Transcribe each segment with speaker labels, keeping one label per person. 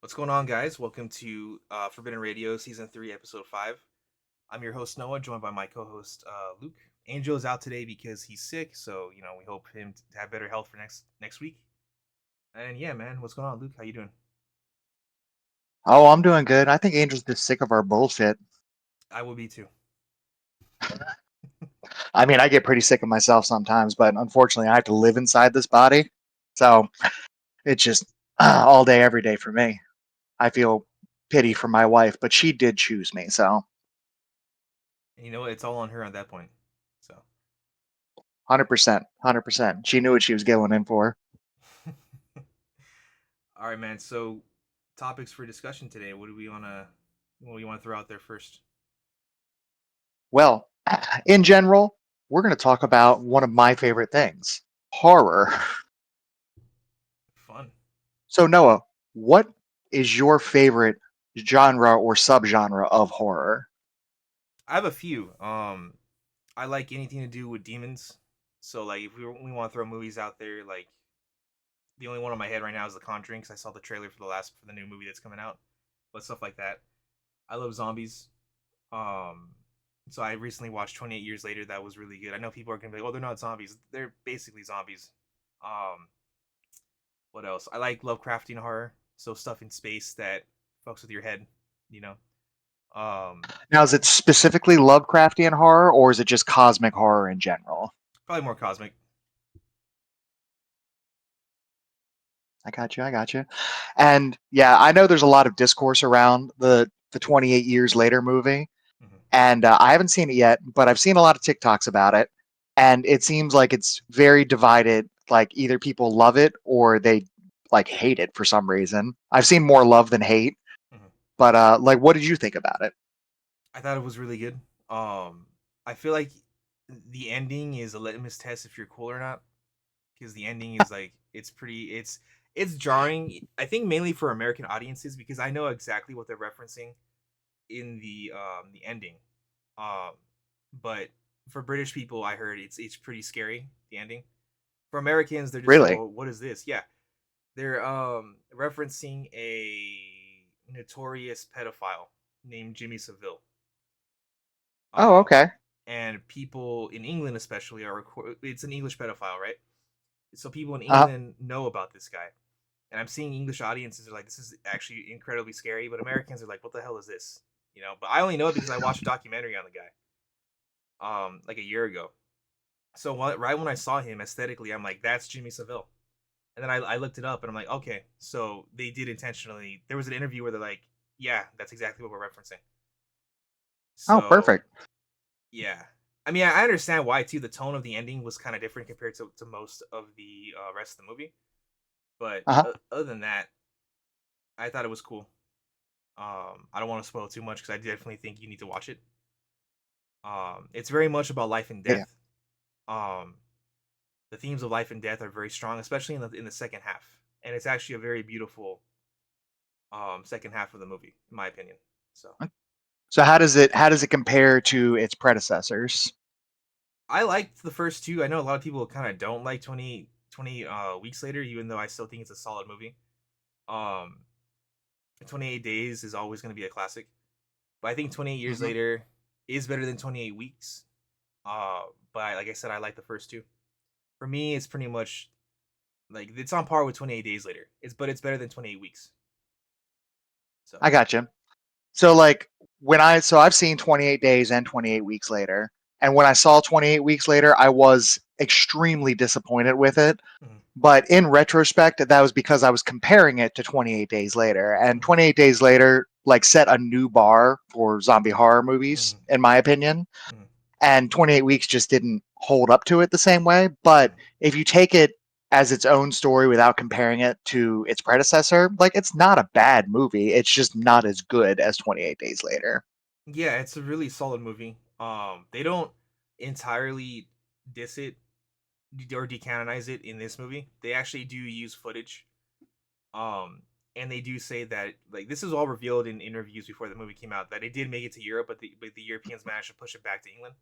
Speaker 1: What's going on, guys? Welcome to Forbidden Radio Season 3, Episode 5. I'm your host, Noah, joined by my co host, Luke. Angel is out today because he's sick, so, we hope him to have better health for next week. And yeah, man, what's going on, Luke? How you doing?
Speaker 2: Oh, I'm doing good. I think Angel's just sick of our bullshit.
Speaker 1: I will be too.
Speaker 2: I mean, I get pretty sick of myself sometimes, but unfortunately, I have to live inside this body. So it's just all day, every day for me. I feel pity for my wife, but she did choose me. So
Speaker 1: And you know what? It's all on her at that point. So,
Speaker 2: 100%, 100%. She knew what she was going in for.
Speaker 1: all right, man. So, topics for discussion today. What do we want to throw out there first?
Speaker 2: Well, in general, we're going to talk about one of my favorite things horror.
Speaker 1: Fun.
Speaker 2: So, Noah, what is your favorite genre or subgenre of horror?
Speaker 1: I have a few. I like anything to do with demons. So, like, if we want to throw movies out there, like the only one on my head right now is The Conjuring because I saw the trailer for the new movie that's coming out. But stuff like that. I love zombies. Um, so I recently watched 28 Years Later. That was really good. I know people are gonna be like, "Oh, they're not zombies. They're basically zombies." Um, what else? I like Lovecraftian horror. So stuff in space that fucks with your head. You know. Um,
Speaker 2: Now, is it specifically Lovecraftian horror, or is it just cosmic horror in general?
Speaker 1: Probably more cosmic.
Speaker 2: I got you. I got you. And yeah, I know there's a lot of discourse around the 28 years later movie,
Speaker 1: Mm-hmm.
Speaker 2: and I haven't seen it yet, but I've seen a lot of TikToks about it, and it seems like it's very divided. Like either people love it or they like hate it for some reason. I've seen more love than hate,
Speaker 1: Mm-hmm.
Speaker 2: but like, what did you think about it?
Speaker 1: I thought it was really good. I feel like the ending is a litmus test if you're cool or not, because the ending is like it's jarring. I think mainly for American audiences because I know exactly what they're referencing in the ending. Um, but for British people, I heard it's pretty scary the ending. For Americans, they're just like,
Speaker 2: Really?
Speaker 1: well, what is this? Yeah, they're referencing a notorious pedophile named Jimmy Savile.
Speaker 2: Oh,
Speaker 1: Um,
Speaker 2: okay.
Speaker 1: and people in England, especially, it's an English pedophile, right? So people in
Speaker 2: Uh,
Speaker 1: England know about this guy, and I'm seeing English audiences are like, "This is actually incredibly scary," but Americans are like, "What the hell is this?" But I only know it because I watched a documentary on the guy, like a year ago. So right when I saw him aesthetically, I'm like, "That's Jimmy Savile," and then I looked it up, and I'm like, "Okay, so they did intentionally." There was an interview where they're like, "Yeah, that's exactly what we're referencing."
Speaker 2: oh,
Speaker 1: So
Speaker 2: perfect.
Speaker 1: yeah. I mean, I understand why too. The tone of the ending was kind of different compared to most of the rest of the movie. But
Speaker 2: Uh-huh.
Speaker 1: other than that, I thought it was cool. I don't want to spoil too much because I definitely think you need to watch it. It's very much about life and
Speaker 2: Yeah,
Speaker 1: death. Um, the themes of life and death are very strong, especially in the second half, and it's actually a very beautiful second half of the movie, in my opinion. So
Speaker 2: so how does it compare to its predecessors?
Speaker 1: I liked the first two. I know a lot of people kind of don't like 20 weeks later, even though I still think it's a solid movie. Um, 28 Days is always going to be a classic, but I think 28 Years
Speaker 2: Hmm.
Speaker 1: Later is better than 28 Weeks. But like I said, I like the first two. For me, it's pretty much like it's on par with 28 Days Later. It's better than 28 Weeks. So
Speaker 2: I got you. So like I've seen 28 days and 28 weeks later. And when I saw 28 weeks later, I was extremely disappointed with it.
Speaker 1: mhm,
Speaker 2: But in retrospect, that was because I was comparing it to 28 days later. And
Speaker 1: mhm,
Speaker 2: 28 days later like set a new bar for zombie horror movies
Speaker 1: mhm,
Speaker 2: in my opinion.
Speaker 1: mhm,
Speaker 2: And 28 weeks just didn't hold up to it the same way. But
Speaker 1: mhm.
Speaker 2: if you take it as its own story without comparing it to its predecessor, like it's not a bad movie. It's just not as good as 28 Days Later.
Speaker 1: Yeah, it's a really solid movie. They don't entirely diss it or decanonize it in this movie. They actually do use footage. Um, and they do say that like this is all revealed in interviews before the movie came out that it did make it to Europe, but the Europeans managed to push it back to England.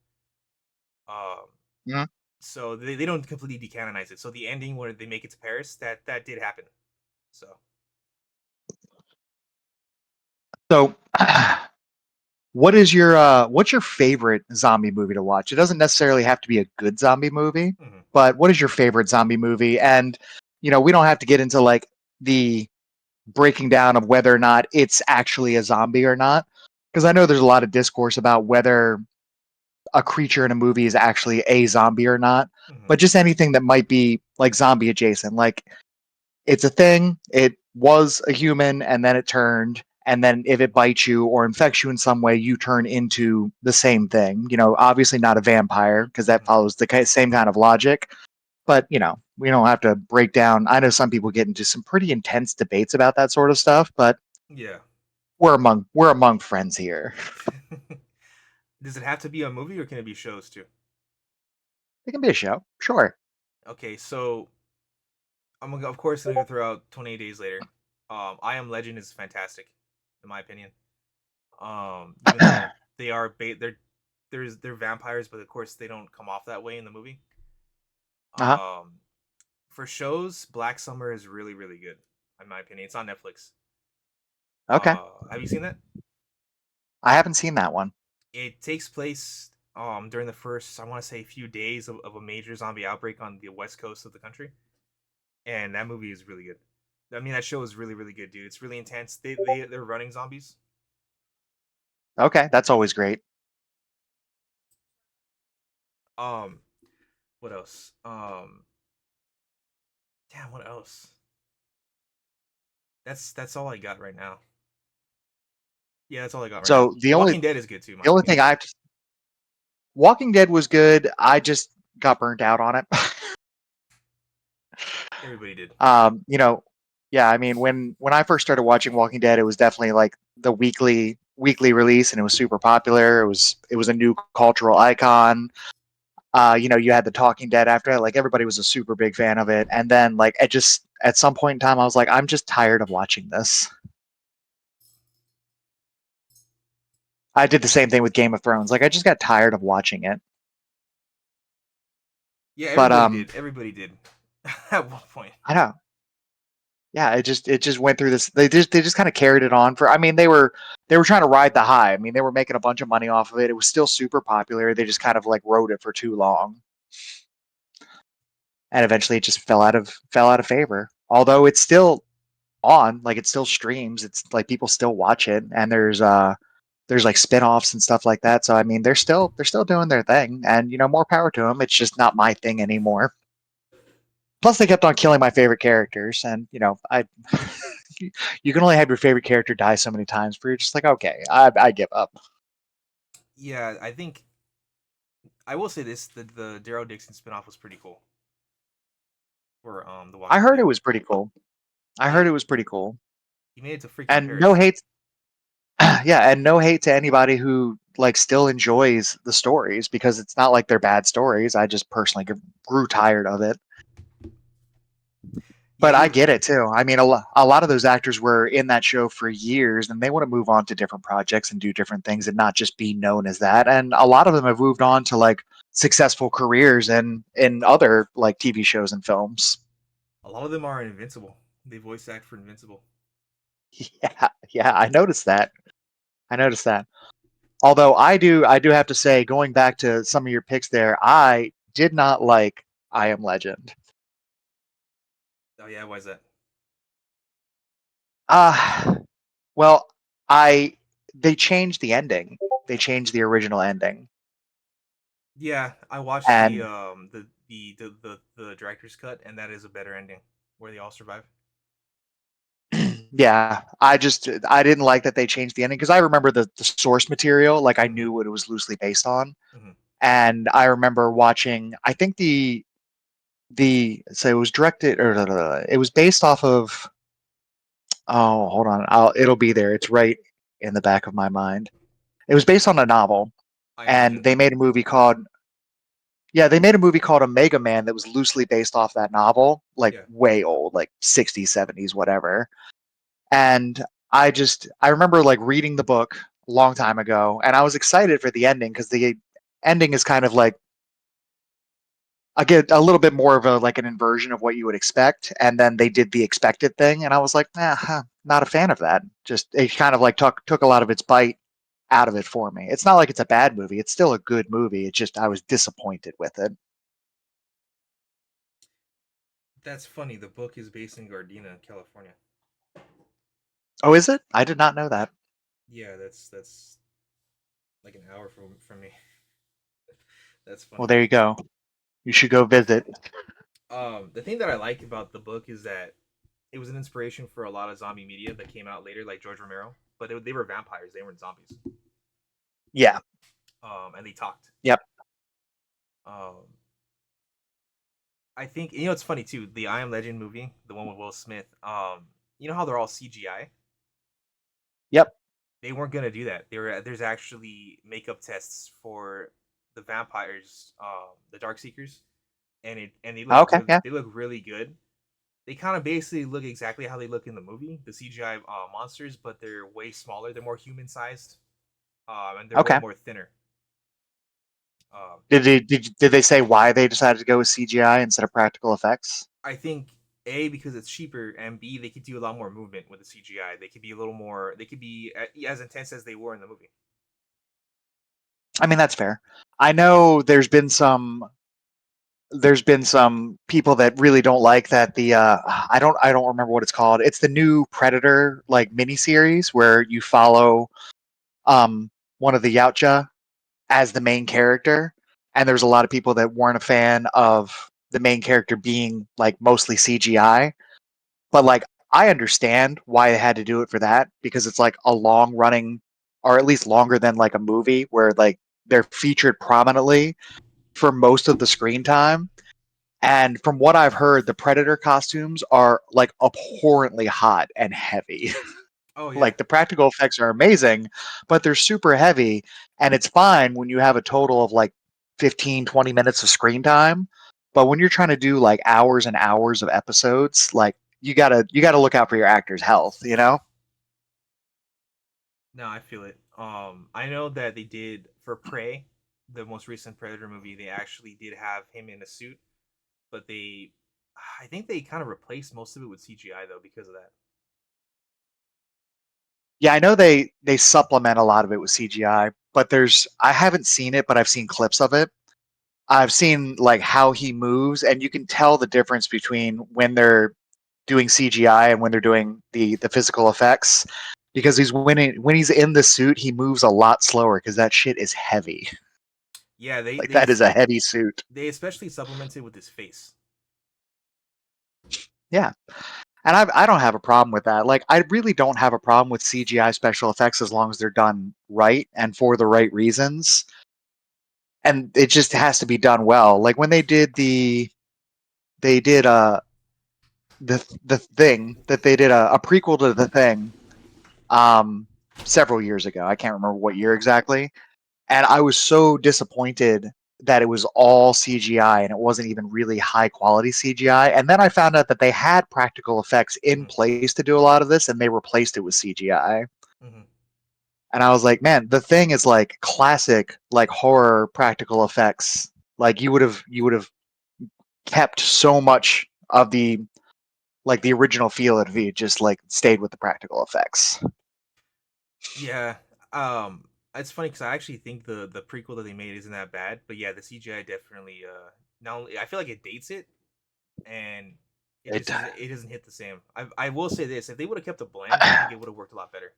Speaker 1: Um,
Speaker 2: Mhm.
Speaker 1: so they don't completely decanonize it. So the ending where they make it to Paris, that did happen. So
Speaker 2: So, what's your favorite zombie movie to watch? It doesn't necessarily have to be a good zombie movie,
Speaker 1: Hmm.
Speaker 2: but what is your favorite zombie movie? And we don't have to get into like the breaking down of whether or not it's actually a zombie or not, because I know there's a lot of discourse about whether a creature in a movie is actually a zombie or not.
Speaker 1: Hmm.
Speaker 2: But just anything that might be like zombie adjacent, like it's a thing. It was a human and then it turned. And then if it bites you or infects you in some way, you turn into the same thing. Obviously not a vampire because that
Speaker 1: Hmm.
Speaker 2: follows the same kind of logic. But, we don't have to break down. I know some people get into some pretty intense debates about that sort of stuff, but
Speaker 1: Yeah.
Speaker 2: we're among friends here.
Speaker 1: Does it have to be a movie or can it be shows too?
Speaker 2: It can be a show, sure.
Speaker 1: Okay, so of course I'm gonna throw out 28 Days Later. I Am Legend is fantastic, in my opinion. Even though they're vampires, but of course they don't come off that way in the movie.
Speaker 2: Uh-huh.
Speaker 1: Um, for shows, Black Summer is really really good, in my opinion. It's on Netflix.
Speaker 2: Okay.
Speaker 1: Have you seen that?
Speaker 2: I haven't seen that one.
Speaker 1: It takes place during the first, I want to say, few days of a major zombie outbreak on the west coast of the country, and that movie is really good. I mean, that show is really really good, dude. It's really intense. They're running zombies.
Speaker 2: Okay, that's always great.
Speaker 1: Um, what else? Damn, what else? That's all I got right now. Yeah, that's all I got right now.
Speaker 2: So the only
Speaker 1: Walking Dead is good too, in my
Speaker 2: the only
Speaker 1: opinion.
Speaker 2: thing I've Walking Dead was good. I just got burnt out on it.
Speaker 1: Everybody did.
Speaker 2: um, you know, yeah, I mean when I first started watching Walking Dead, it was definitely like the weekly release and it was super popular. It was a new cultural icon. You had the Talking Dead after that. Like everybody was a super big fan of it. And then like at some point in time I was like, I'm just tired of watching this. I did the same thing with Game of Thrones. Like I just got tired of watching it.
Speaker 1: Yeah,
Speaker 2: But
Speaker 1: everybody did. Everybody did. At one point.
Speaker 2: I don't yeah, it just went through this. They just kind of carried it on for. I mean, they were trying to ride the high. I mean, they were making a bunch of money off of it. It was still super popular. They just kind of like rode it for too long, and eventually it just fell out of favor. Although it's still on, like it still streams. It's like people still watch it, and there's like spin-offs and stuff like that. So I mean, they're still doing their thing, and more power to them. It's just not my thing anymore. Plus, they kept on killing my favorite characters, and you can only have your favorite character die so many times where you're just like, okay, I give up.
Speaker 1: Yeah, I think I will say this: the Daryl Dixon spinoff was pretty cool for The
Speaker 2: I
Speaker 1: Walking
Speaker 2: heard
Speaker 1: Dead.
Speaker 2: it was pretty cool. I heard
Speaker 1: Yeah,
Speaker 2: it was pretty cool.
Speaker 1: he made it to freaking
Speaker 2: And no
Speaker 1: Paris.
Speaker 2: hate, yeah, and no hate to anybody who like still enjoys the stories because it's not like they're bad stories. I just personally grew tired of it.
Speaker 1: Yeah,
Speaker 2: But I
Speaker 1: he.
Speaker 2: get it too. I mean, a lot of those actors were in that show for years and they want to move on to different projects and do different things and not just be known as that. And a lot of them have moved on to like successful careers and in other like TV shows and films.
Speaker 1: A lot of them are Invincible. They voice act for Invincible.
Speaker 2: Yeah, yeah, I noticed that. I noticed that. Although I do have to say, going back to some of your picks there, I did not like I Am Legend.
Speaker 1: Oh yeah, why is that?
Speaker 2: Uh well, I they changed the ending. They changed the original ending.
Speaker 1: Yeah, I watched
Speaker 2: And
Speaker 1: the director's cut, and that is a better ending where they all survive.
Speaker 2: yeah, I didn't like that they changed the ending because I remember the source material, like I
Speaker 1: Hmm.
Speaker 2: knew what it was loosely based on.
Speaker 1: Hmm.
Speaker 2: And I remember watching, I think the so it was directed or it was based off of. Oh, hold on. It'll be there. It's right in the back of my mind. It was based on a novel,
Speaker 1: I am
Speaker 2: and
Speaker 1: Legend.
Speaker 2: they made a movie called yeah, they made a movie called Omega Man that was loosely based off that novel, like
Speaker 1: Yeah.
Speaker 2: way old, like 60s, 70s, whatever. And I remember like reading the book a long time ago, and I was excited for the ending because the ending is kind of like again a little bit more of a like an inversion of what you would expect, and then they did the expected thing, and I was like, not a fan of that. Just it kind of like took a lot of its bite out of it for me. It's not like it's a bad movie; it's still a good movie. It's just I was disappointed with it.
Speaker 1: That's funny. The book is based in Gardena, California.
Speaker 2: Oh, is it? I did not know that.
Speaker 1: Yeah, that's like an hour from me. That's
Speaker 2: Well,
Speaker 1: funny.
Speaker 2: there you go. You should go visit.
Speaker 1: The thing that I like about the book is that it was an inspiration for a lot of zombie media that came out later, like George Romero. But they were vampires; they weren't zombies.
Speaker 2: Yeah.
Speaker 1: And they talked.
Speaker 2: Yep.
Speaker 1: Um, I think you know it's funny too. The I Am Legend movie, the one with Will Smith. You know how they're all CGI.
Speaker 2: Yep.
Speaker 1: They weren't gonna do that. There's actually makeup tests for the vampires, the Dark Seekers, and
Speaker 2: Okay. Yeah.
Speaker 1: they look really good. They kind of basically look exactly how they look in the movie, the CGI monsters, but they're way smaller. They're more human sized, and they're way
Speaker 2: Okay.
Speaker 1: more thinner. Um,
Speaker 2: Did they say why they decided to go with CGI instead of practical effects?
Speaker 1: I think A because it's cheaper, and B they could do a lot more movement with the CGI. They could be a little more. They could be as intense as they were in the movie.
Speaker 2: I mean, that's fair. I know there's been some people that really don't like that the I don't remember what it's called. It's the new Predator like miniseries where you follow um one of the Yautja as the main character, and there's a lot of people that weren't a fan of the main character being like mostly CGI. But like I understand why they had to do it for that because it's like a long running or at least longer than like a movie where like they're featured prominently for most of the screen time. And from what I've heard, the Predator costumes are like abhorrently hot and heavy.
Speaker 1: Oh yeah,
Speaker 2: Like the practical effects are amazing, but they're super heavy. And it's fine when you have a total of like 15, 20 minutes of screen time. But when you're trying to do like hours and hours of episodes, like you gotta look out for your actor's health, you know?
Speaker 1: no, I feel it. I know that they did for Prey, the most recent Predator movie. They actually did have him in a suit, but I think they kind of replaced most of it with CGI though because of that.
Speaker 2: Yeah, I know they supplement a lot of it with CGI, but I haven't seen it, but I've seen clips of it. I've seen like how he moves, and you can tell the difference between when they're doing CGI and when they're doing the physical effects. Because when he's in the suit, he moves a lot slower because that shit is heavy.
Speaker 1: Yeah,
Speaker 2: Like that is a heavy suit.
Speaker 1: they especially supplemented with his face.
Speaker 2: Yeah, and I don't have a problem with that. Like I really don't have a problem with CGI special effects as long as they're done right and for the right reasons. And it just has to be done well. Like when they did the thing that they did a prequel to the thing um several years ago. I can't remember what year exactly. And I was so disappointed that it was all CGI and it wasn't even really high quality CGI. And then I found out that they had practical effects in
Speaker 1: Hmm.
Speaker 2: place to do a lot of this and they replaced it with CGI.
Speaker 1: Hmm.
Speaker 2: And I was like, man, the thing is like classic like horror practical effects. Like you would have kept so much of the like the original feel if you just like stayed with the practical effects.
Speaker 1: Yeah, it's funny because I actually think the prequel that they made isn't that bad, but yeah, the CGI definitely not only I feel like it dates it and
Speaker 2: It
Speaker 1: it doesn't hit the same. I will say this: if they would have kept a blend, I think it would have worked a lot better.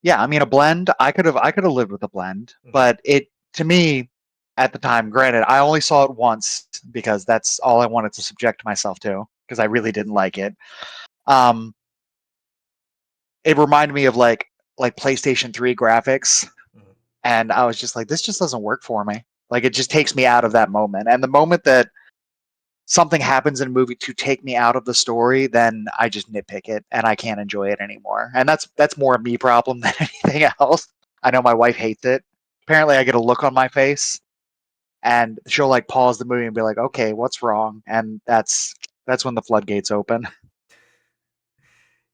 Speaker 2: Yeah, I mean a blend. I could have lived with a blend,
Speaker 1: Hmm.
Speaker 2: but it to me at the time, granted, I only saw it once because that's all I wanted to subject myself to because I really didn't like it. Um, it reminded me of like PlayStation 3 graphics,
Speaker 1: Hmm.
Speaker 2: and I was just like, this just doesn't work for me. Like it just takes me out of that moment. And the moment that something happens in a movie to take me out of the story, then I just nitpick it and I can't enjoy it anymore. And that's more a me problem than anything else. I know my wife hates it. Apparently, I get a look on my face, and she'll like pause the movie and be like, "Okay, what's wrong?" And that's when the floodgates open.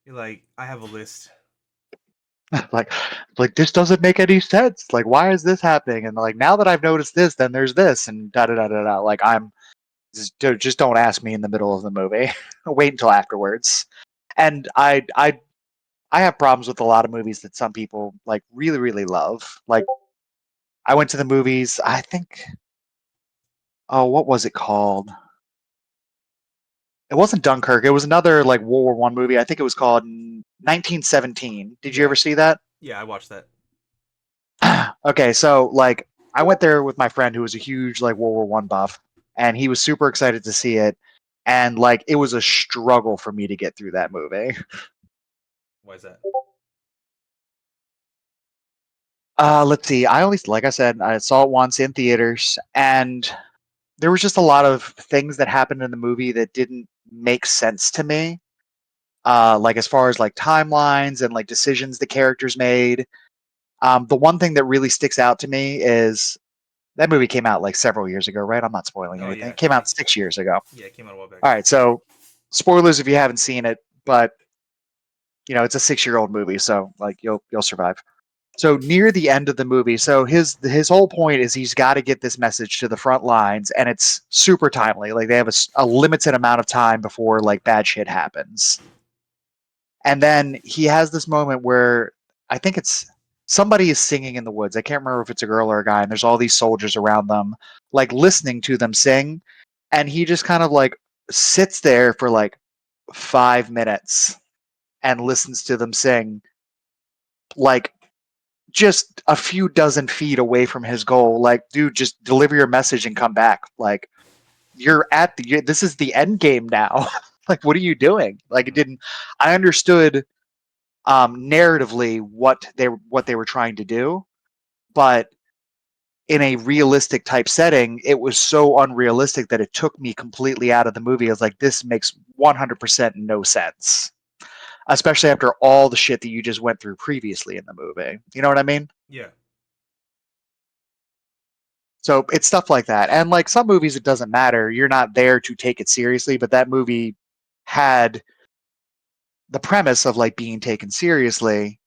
Speaker 1: You're like, I have a list.
Speaker 2: like like this doesn't make any sense. Like why is this happening? And like now that I've noticed this, then there's this and da da da da da. Like I'm just don't ask me in the middle of the movie. Wait until afterwards. And I have problems with a lot of movies that some people like really really love. Like I went to the movies. I think what was it called? It wasn't Dunkirk. It was another like World War I movie. I think it was called 1917. Did you
Speaker 1: Yeah,
Speaker 2: ever see that?
Speaker 1: yeah, I watched that.
Speaker 2: Okay, so like I went there with my friend who was a huge like World War I buff, and he was super excited to see it. And like it was a struggle for me to get through that movie.
Speaker 1: Why is that?
Speaker 2: Let's see. I only, like I said, I saw it once in theaters, and there was just a lot of things that happened in the movie that didn't make sense to me. Like as far as like timelines and like decisions the characters made. The one thing that really sticks out to me is that movie came out like several years ago, right? I'm not spoiling
Speaker 1: Oh
Speaker 2: anything.
Speaker 1: yeah,
Speaker 2: It came out 6 years ago.
Speaker 1: yeah, it came out a while back.
Speaker 2: All right, so spoilers if you haven't seen it, but you know it's a 6-year-old movie, so like you'll survive. So near the end of the movie, so his whole point is he's got to get this message to the front lines, and it's super timely. Like they have a limited amount of time before like bad shit happens, and then he has this moment where I think it's somebody is singing in the woods. I can't remember if it's a girl or a guy, and there's all these soldiers around them, like listening to them sing, and he just kind of like sits there for like 5 minutes and listens to them sing, like just a few dozen feet away from his goal. Like, dude, just deliver your message and come back. Like, this is the end game now. Like, what are you doing? Like, it
Speaker 1: Hmm.
Speaker 2: didn't. I understood narratively what they were trying to do, but in a realistic type setting, it was so unrealistic that it took me completely out of the movie. I was like, this makes 100% no sense, especially after all the shit that you just went through previously in the movie. You know what I mean?
Speaker 1: Yeah,
Speaker 2: So it's stuff like that. And like some movies, it doesn't matter. You're not there to take it seriously, but that movie had the premise of like being taken seriously,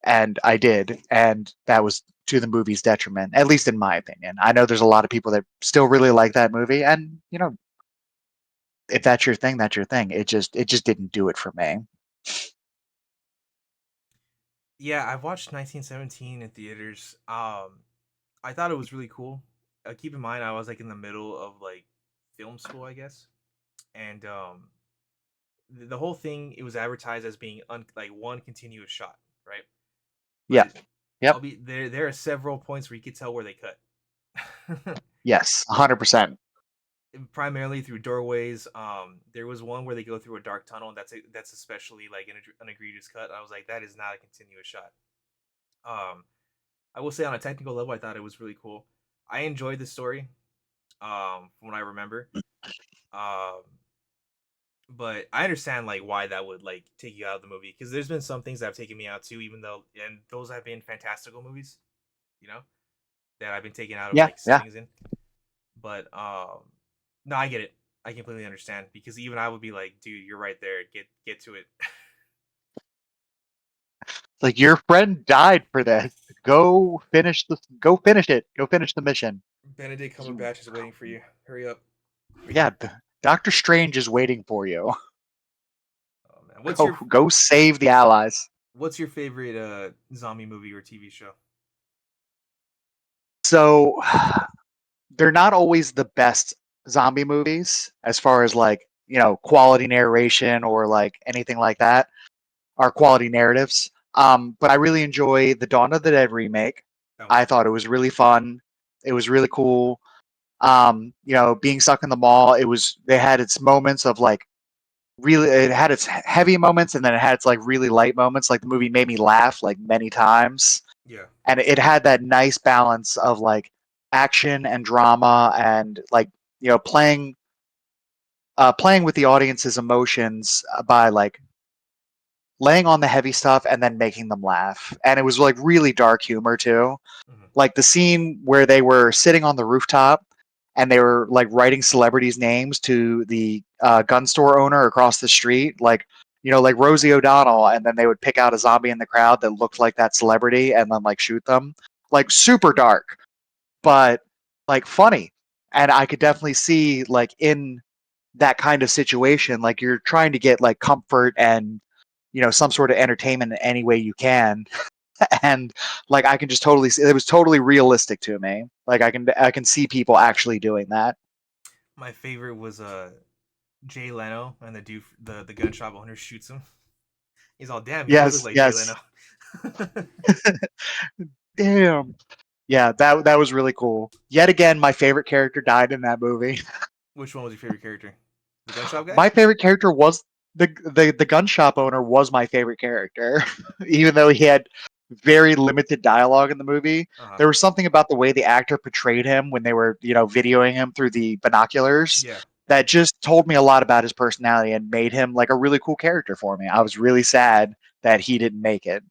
Speaker 2: and I did. And that was to the movie's detriment, at least in my opinion. I know there's a lot of people that still really like that movie, and you know, if that's your thing, that's your thing. It just didn't do it for me.
Speaker 1: yeah, I watched 1917 in theaters. I thought it was really cool. Keep in mind, I was like in the middle of like film school, I guess, and the whole thing it was advertised as being like one continuous shot, right?
Speaker 2: Yeah.
Speaker 1: But
Speaker 2: Yep.
Speaker 1: I'll be there. There are several points where you could tell where they cut.
Speaker 2: Yes. 100%.
Speaker 1: Primarily through doorways. There was one where they go through a dark tunnel, and that's especially like an egregious cut. I was like, that is not a continuous shot. Um, I will say on a technical level, I thought it was really cool. I enjoyed the story. From what I remember. Um, but I understand like why that would like take you out of the movie because there's been some things that have taken me out too, even though and those have been fantastical movies, you know, that I've been taken out of
Speaker 2: Yeah.
Speaker 1: like
Speaker 2: Yeah.
Speaker 1: settings in. But no, I get it. I completely understand because even I would be like, dude, you're right there. Get to it.
Speaker 2: Like your friend died for this. Go finish this. Go finish it. Go finish the mission.
Speaker 1: Benedict
Speaker 2: You,
Speaker 1: Cumberbatch is waiting for you. Hurry up.
Speaker 2: yeah, Doctor Strange is waiting for you.
Speaker 1: Oh man,
Speaker 2: Go save the allies.
Speaker 1: what's your favorite zombie movie or TV show?
Speaker 2: So they're not always the best zombie movies as far as like, quality narration or like anything like that, or quality narratives. But I really enjoy the Dawn of the Dead remake.
Speaker 1: That one's
Speaker 2: I
Speaker 1: good.
Speaker 2: thought it was really fun. It was really cool. Being stuck in the mall, they had its moments of like really, it had its heavy moments and then it had its like really light moments. Like the movie made me laugh like many times,
Speaker 1: Yeah.
Speaker 2: and it had that nice balance of like action and drama and like playing playing with the audience's emotions by like laying on the heavy stuff and then making them laugh. And it was like really dark humor too.
Speaker 1: Hmm.
Speaker 2: Like the scene where they were sitting on the rooftop and they were like writing celebrities' names to the gun store owner across the street. Like like Rosie O'Donnell, and then they would pick out a zombie in the crowd that looked like that celebrity and then like shoot them. Like super dark, but like funny. And I could definitely see like in that kind of situation, like you're trying to get like comfort and some sort of entertainment in any way you can. And like I can just totally see it was totally realistic to me. Like I can see people actually doing that.
Speaker 1: My favorite was Jay Leno, and the dude, the gunshot owner shoots him. He's all, damn, he does look
Speaker 2: Yes,
Speaker 1: like Jay
Speaker 2: yes.
Speaker 1: Leno.
Speaker 2: Damn. Yeah, that was really cool. Yet again, my favorite character died in that movie.
Speaker 1: Which one was your favorite character? The gun shop guy?
Speaker 2: My favorite character was the gun shop owner was my favorite character, even though he had very limited dialogue in the movie.
Speaker 1: Uh huh.
Speaker 2: There was something about the way the actor portrayed him when they were, videoing him through the binoculars
Speaker 1: Yeah.
Speaker 2: that just told me a lot about his personality and made him like a really cool character for me. I was really sad that he didn't make it.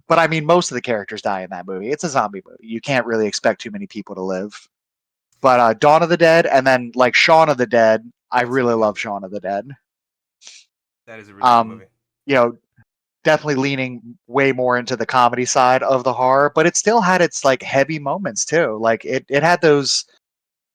Speaker 2: But I mean, most of the characters die in that movie. It's a zombie movie. You can't really expect too many people to live. But Dawn of the Dead and then like Shaun of the Dead, I
Speaker 1: That's a
Speaker 2: really
Speaker 1: good one.
Speaker 2: love Shaun of the Dead.
Speaker 1: That is a really good
Speaker 2: Um,
Speaker 1: movie.
Speaker 2: you know, definitely leaning way more into the comedy side of the horror, but it still had its like heavy moments too. Like it had those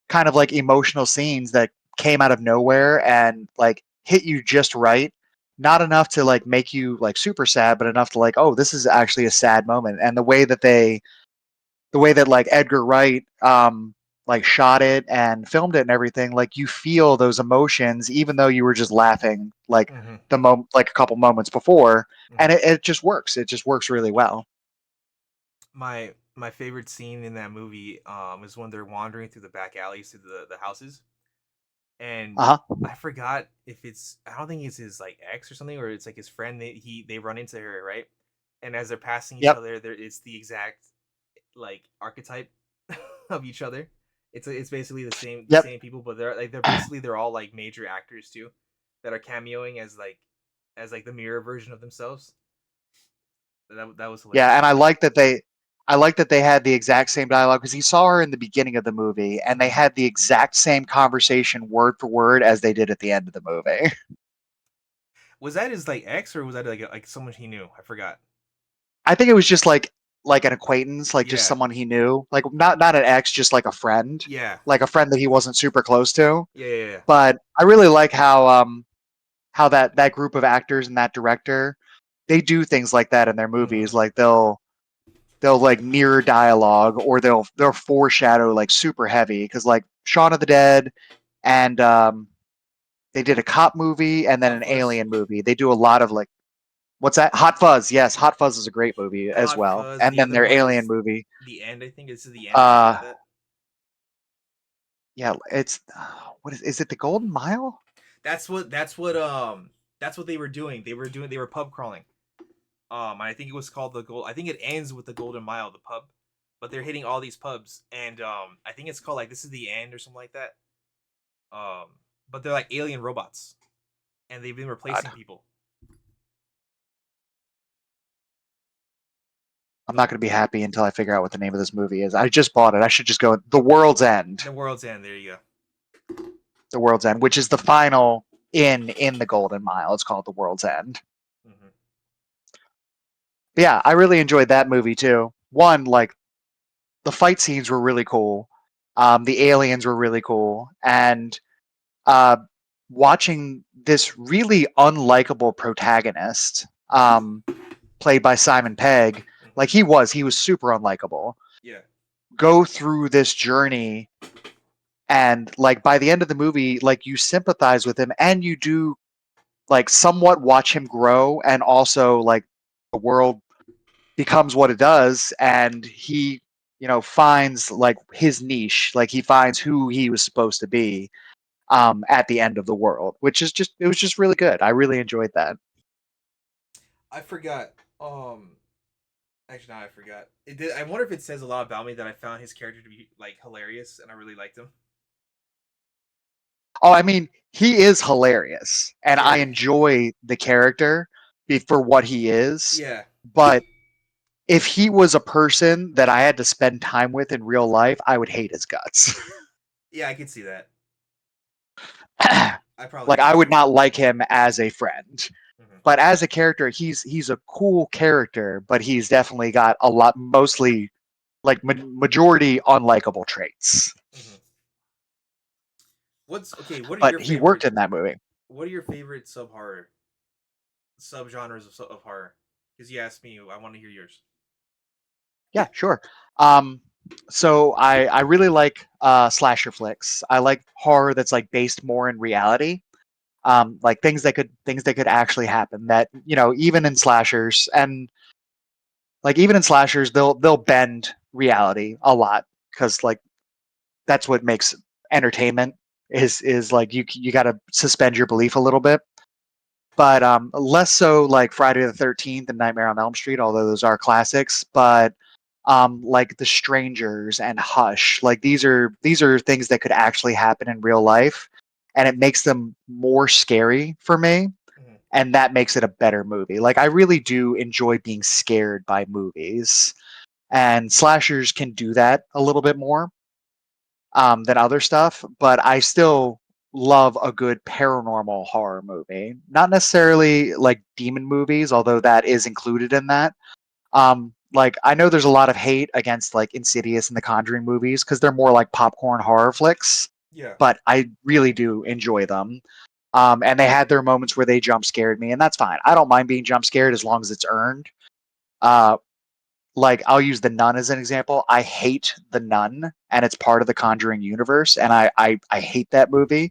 Speaker 2: kind of like emotional scenes that came out of nowhere and like hit you just right. Not enough to like make you like super sad, but enough to like, oh, this is actually a sad moment. And the way that like Edgar Wright like shot it and filmed it and everything, like you feel those emotions even though you were just laughing like
Speaker 1: Mm-hmm.
Speaker 2: like a couple moments before,
Speaker 1: Mm-hmm.
Speaker 2: and it just works. It just works really well.
Speaker 1: My favorite scene in that movie is when they're wandering through the back alleys to the houses, and
Speaker 2: Uh-huh.
Speaker 1: I forgot if it's, I don't think it's his like ex or something, or it's like his friend. They run into her, right, and as they're passing each
Speaker 2: Yep.
Speaker 1: other, there it's the exact like archetype of each other. It's basically the
Speaker 2: Yep.
Speaker 1: same people, but they're all like major actors too, that are cameoing as like the mirror version of themselves. That was
Speaker 2: Yeah,
Speaker 1: hilarious.
Speaker 2: and I like that they had the exact same dialogue because he saw her in the beginning of the movie and they
Speaker 1: Mm-hmm.
Speaker 2: had the exact same conversation word for word as they did at the end of the movie.
Speaker 1: Was that his like ex, or was that like someone he knew? I forgot.
Speaker 2: I think it was just like an acquaintance, like just
Speaker 1: Yeah,
Speaker 2: someone he knew, like not an ex, just
Speaker 1: yeah,
Speaker 2: like a friend that he wasn't super close to.
Speaker 1: yeah, yeah, yeah.
Speaker 2: But I really like how that group of actors and that director, they do things like that in their
Speaker 1: Mm-hmm.
Speaker 2: movies. Like they'll like mirror dialogue or they'll foreshadow like super heavy because like Shaun of the Dead and they did a cop movie and then
Speaker 1: Hot
Speaker 2: an
Speaker 1: Fuzz.
Speaker 2: alien movie. They do a lot of like what's that? Hot Fuzz. Yes, Hot Fuzz is a great movie as
Speaker 1: Hot
Speaker 2: well.
Speaker 1: Fuzz.
Speaker 2: And
Speaker 1: The
Speaker 2: then
Speaker 1: other
Speaker 2: their
Speaker 1: one
Speaker 2: alien
Speaker 1: is
Speaker 2: movie.
Speaker 1: the end. I think this is the end or something
Speaker 2: Uh
Speaker 1: like that.
Speaker 2: yeah, it's what is it? The Golden Mile?
Speaker 1: That's what they were doing. They were pub crawling. And I think it was called the gold. I think it ends with the Golden Mile, the pub. But they're hitting all these pubs, and I think it's called like this is the end or something like that. Um, but they're like alien robots, and they've been
Speaker 2: God,
Speaker 1: replacing people.
Speaker 2: I'm
Speaker 1: The
Speaker 2: not going to be happy until I figure out what the name of this movie is. I just bought it. I should just go The World's End.
Speaker 1: the world's end. There you
Speaker 2: The World's End, which is the final in the Golden Mile. It's called The World's End.
Speaker 1: go. Mm-hmm.
Speaker 2: But yeah, I really enjoyed that movie too. One, like the fight scenes were really cool. The aliens were really cool, and uh, watching this really unlikable protagonist, played by Simon Pegg,
Speaker 1: Mm-hmm.
Speaker 2: like he was super unlikable.
Speaker 1: Yeah.
Speaker 2: Go through this journey, and like by the end of the movie, like you sympathize with him, and you do like somewhat watch him grow, and also like the world becomes what it does and he finds like his niche, like he finds who he was supposed to be at the end of the world, which is just it was just really good. I really enjoyed that.
Speaker 1: I forgot. Actually, now I forgot. It did. I wonder if it says a lot about me that I found his character to be like hilarious, and I really liked him.
Speaker 2: Oh, I mean, he is hilarious and I
Speaker 1: Yeah.
Speaker 2: enjoy the character for what he is,
Speaker 1: Yeah.
Speaker 2: but if he was a person that I had to spend time with in real life, I would hate his guts.
Speaker 1: Yeah. I could see that. I probably
Speaker 2: Like
Speaker 1: do
Speaker 2: I would
Speaker 1: too.
Speaker 2: not like him as a friend,
Speaker 1: Hmm.
Speaker 2: but as a character, he's a cool character, but he's definitely got a lot, mostly like majority unlikable traits.
Speaker 1: Hmm. What's okay? What are
Speaker 2: But
Speaker 1: your
Speaker 2: he worked
Speaker 1: favorite?
Speaker 2: in that movie.
Speaker 1: What are your favorite sub horror subgenres of horror? Because you asked me, I want to hear yours.
Speaker 2: Yeah, sure. Um, so I really like slasher flicks. I like horror that's like based more in reality. Like things that could actually happen. That even in slashers and like even in slashers, they'll bend reality a lot because like that's what makes entertainment is like you got to suspend your belief a little bit. But less so like Friday the 13th and Nightmare on Elm Street, although those are classics. But like The Strangers and Hush, like these are things that could actually happen in real life, and it makes them more scary for me,
Speaker 1: Hmm.
Speaker 2: and that makes it a better movie. Like I really do enjoy being scared by movies, and slashers can do that a little bit more than other stuff, but I still love a good paranormal horror movie. Not necessarily like demon movies, although that is included in that. Like I know there's a lot of hate against like Insidious and the Conjuring movies because they're more like popcorn horror flicks,
Speaker 1: Yeah.
Speaker 2: but I really do enjoy them. And they had their moments where they jump scared me, and that's fine. I don't mind being jump scared as long as it's earned. Uh, like I'll use The Nun as an example. I hate The Nun, and it's part of the Conjuring universe, and I hate that movie.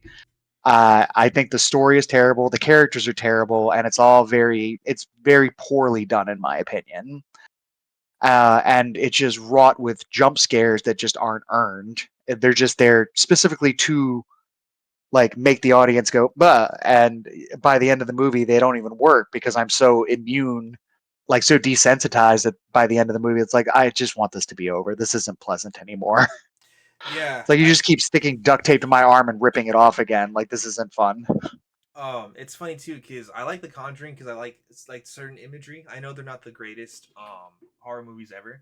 Speaker 2: I think the story is terrible, the characters are terrible, and it's very poorly done in my opinion. And it's just wrought with jump scares that just aren't earned. They're just there specifically to like make the audience go bah, and by the end of the movie they don't even work because I'm so immune, like so desensitized that by the end of the movie it's like I just want this to be over. This isn't pleasant anymore.
Speaker 1: Yeah.
Speaker 2: It's like you
Speaker 1: I
Speaker 2: just keep sticking duct tape to my arm and ripping it off again. Like this isn't fun.
Speaker 1: It's funny too because I like The Conjuring because I like it's like certain imagery. I know they're not the greatest horror movies ever,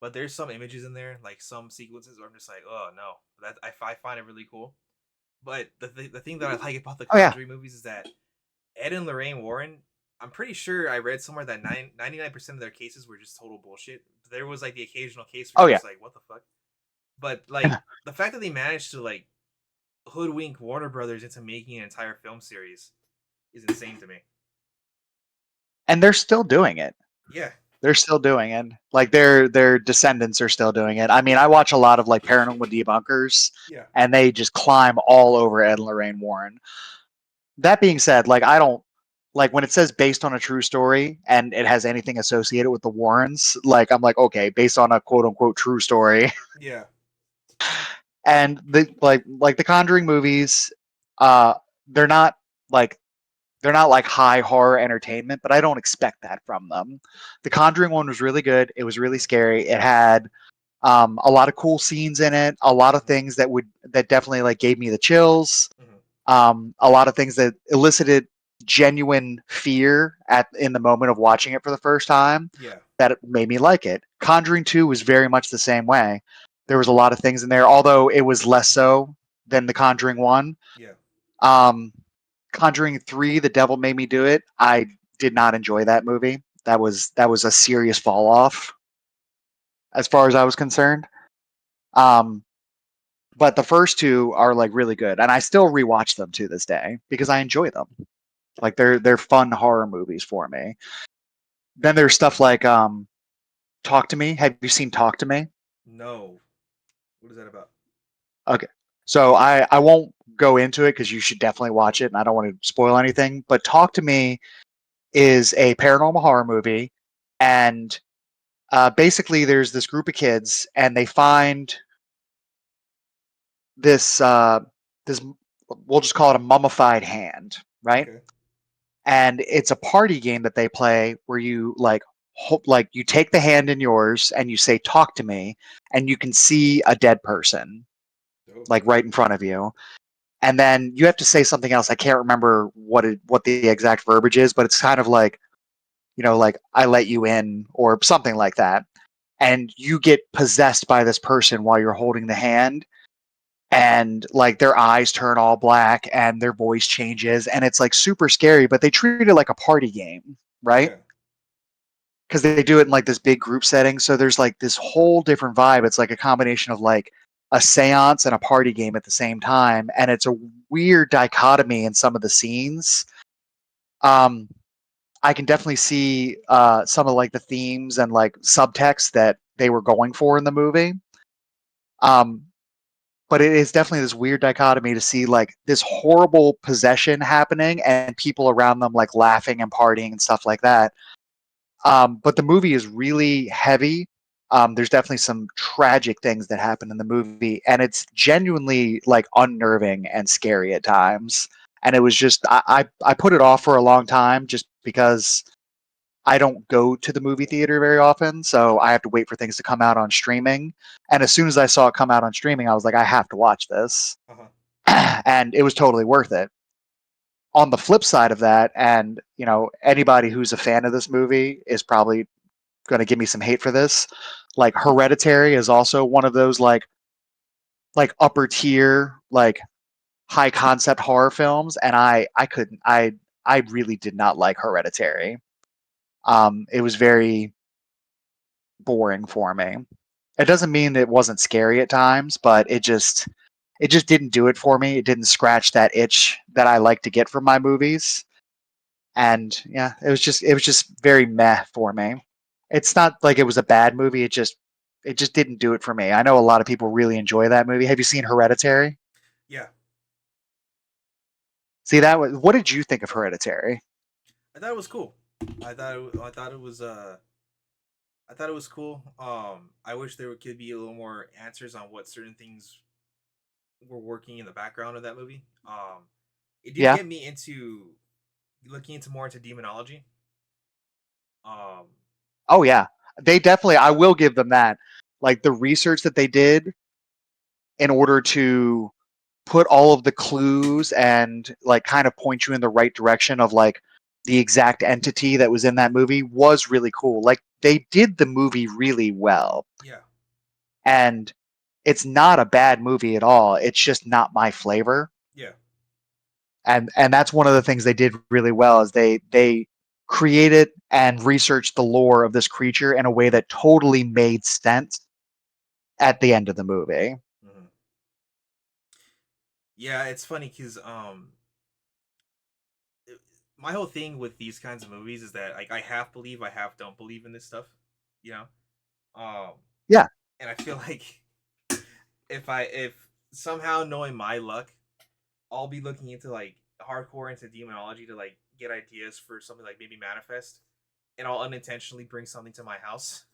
Speaker 1: but there's some images in there, like some sequences where I'm just like, oh no, that I find it really cool. But the thing that I like about the
Speaker 2: Oh yeah.
Speaker 1: Conjuring movies is that Ed and Lorraine Warren. I'm pretty sure I read somewhere that 99% of their cases were just total bullshit. There was like the occasional case where
Speaker 2: Oh
Speaker 1: you're
Speaker 2: yeah.
Speaker 1: just like, what the fuck? But like the fact that they managed to like hoodwink Warner Brothers into making an entire film series is insane to me.
Speaker 2: And they're still doing it.
Speaker 1: Yeah,
Speaker 2: They're still doing it. Like their descendants are still doing it. I mean, I watch a lot of like paranormal debunkers,
Speaker 1: yeah,
Speaker 2: and they just climb all over Ed and Lorraine Warren. That being said, like I don't like when it says based on a true story and it has anything associated with the Warrens. Like I'm like, okay, based on a quote unquote true story.
Speaker 1: yeah.
Speaker 2: And the the Conjuring movies, uh, they're not like they're not like high horror entertainment, but I don't expect that from them. The Conjuring one was really good. It was really
Speaker 1: Hmm.
Speaker 2: scary. It had a lot of cool scenes in it, a lot of
Speaker 1: Hmm.
Speaker 2: things that definitely like gave me the chills,
Speaker 1: Hmm.
Speaker 2: a lot of things that elicited genuine fear at in the moment of watching it for the first time
Speaker 1: Yeah,
Speaker 2: that made me like it. Conjuring 2 was very much the same way. There was a lot of things in there, although it was less so than the Conjuring 1.
Speaker 1: yeah.
Speaker 2: Um, Conjuring 3, The Devil Made Me Do It. I did not enjoy that movie. That was a serious fall off as far as I was concerned. Um, but the first two are like really good, and I still rewatch them to this day because I enjoy them. Like they're fun horror movies for me. Then there's stuff like Talk to Me. Have you seen Talk to Me?
Speaker 1: No, what is that about?
Speaker 2: Okay. So I won't go into it because you should definitely watch it, and I don't want to spoil anything. But Talk to Me is a paranormal horror movie, and basically there's this group of kids, and they find this this we'll just call it a mummified hand, right?
Speaker 1: Okay.
Speaker 2: And it's a party game that they play where you like like you take the hand in yours and you say talk to me, and you can see a dead person like
Speaker 1: Okay.
Speaker 2: right in front of you, and then you have to say something else. I can't remember what the exact verbiage is, but it's kind of like like I let you in or something like that, and you get possessed by this person while you're holding the hand, and like their eyes turn all black and their voice changes, and it's like super scary, but they treat it like a party game, right?
Speaker 1: Yeah.
Speaker 2: Because they do it in like this big group setting. So there's like this whole different vibe. It's like a combination of like a seance and a party game at the same time. And it's a weird dichotomy in some of the scenes. Um, I can definitely see some of like the themes and like subtext that they were going for in the movie. Um, but it is definitely this weird dichotomy to see like this horrible possession happening and people around them like laughing and partying and stuff like that. But the movie is really heavy. There's definitely some tragic things that happen in the movie, and it's genuinely like unnerving and scary at times. And it was just I put it off for a long time just because I don't go to the movie theater very often, so I have to wait for things to come out on streaming. And as soon as I saw it come out on streaming, I was like, I have to watch this,
Speaker 1: Uh-huh.
Speaker 2: and it was totally worth it. On the flip side of that, and you know, anybody who's a fan of this movie is probably going to give me some hate for this. Like Hereditary is also one of those like upper tier like high concept horror films, and I couldn't I really did not like Hereditary. It was very boring for me. It doesn't mean it wasn't scary at times, but it just didn't do it for me. It didn't scratch that itch that I like to get from my movies. And yeah, it was just very meh for me. It's not like it was a bad movie. It just didn't do it for me. I know a lot of people really enjoy that movie. Have you seen Hereditary?
Speaker 1: Yeah.
Speaker 2: See that was what did you think of Hereditary?
Speaker 1: I thought it was cool. I thought it was I thought it was cool. I wish there could be a little more answers on what certain things were working in the background of that movie. It did
Speaker 2: Yeah.
Speaker 1: get me into looking into more into demonology. Um,
Speaker 2: Oh yeah. They definitely I will give them that. Like the research that they did in order to put all of the clues and like kind of point you in the right direction of like the exact entity that was in that movie was really cool. Like they did the movie really well.
Speaker 1: yeah,
Speaker 2: And it's not a bad movie at all. It's just not my flavor.
Speaker 1: yeah,
Speaker 2: And that's one of the things they did really well is they created and researched the lore of this creature in a way that totally made sense at the end of the movie.
Speaker 1: hmm yeah. It's funny because it- my whole thing with these kinds of movies is that like I half believe, I half don't believe in this stuff. You know, um,
Speaker 2: Yeah.
Speaker 1: and I feel like if somehow knowing my luck, I'll be looking into like hardcore into demonology to like get ideas for something like maybe manifest, and I'll unintentionally bring something to my house.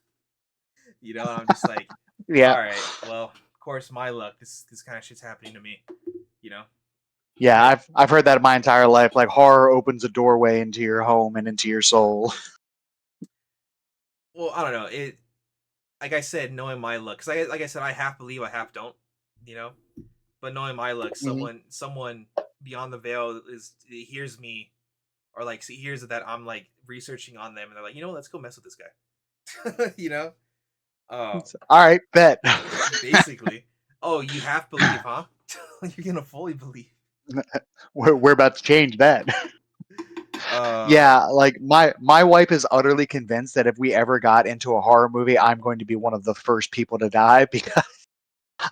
Speaker 1: And I'm just like,
Speaker 2: Yeah.
Speaker 1: all right, well, of course, my luck. This kind of shit's happening to me. You know.
Speaker 2: Yeah, I've heard that my entire life. Like horror opens a doorway into your home and into your soul.
Speaker 1: Well, I don't know. It like I said, knowing my luck, because like I said, I half believe, I half don't. You know, but knowing my luck,
Speaker 2: Mhm.
Speaker 1: someone beyond the veil is hears me or like hears that I'm like researching on them, and they're like, let's go mess with this guy. Um,
Speaker 2: All right, bet.
Speaker 1: basically. Oh, you half believe, huh? You're gonna fully believe.
Speaker 2: We're about to change that.
Speaker 1: Uh,
Speaker 2: Yeah, like my wife is utterly convinced that if we ever got into a horror movie, I'm going to be one of the first people to die because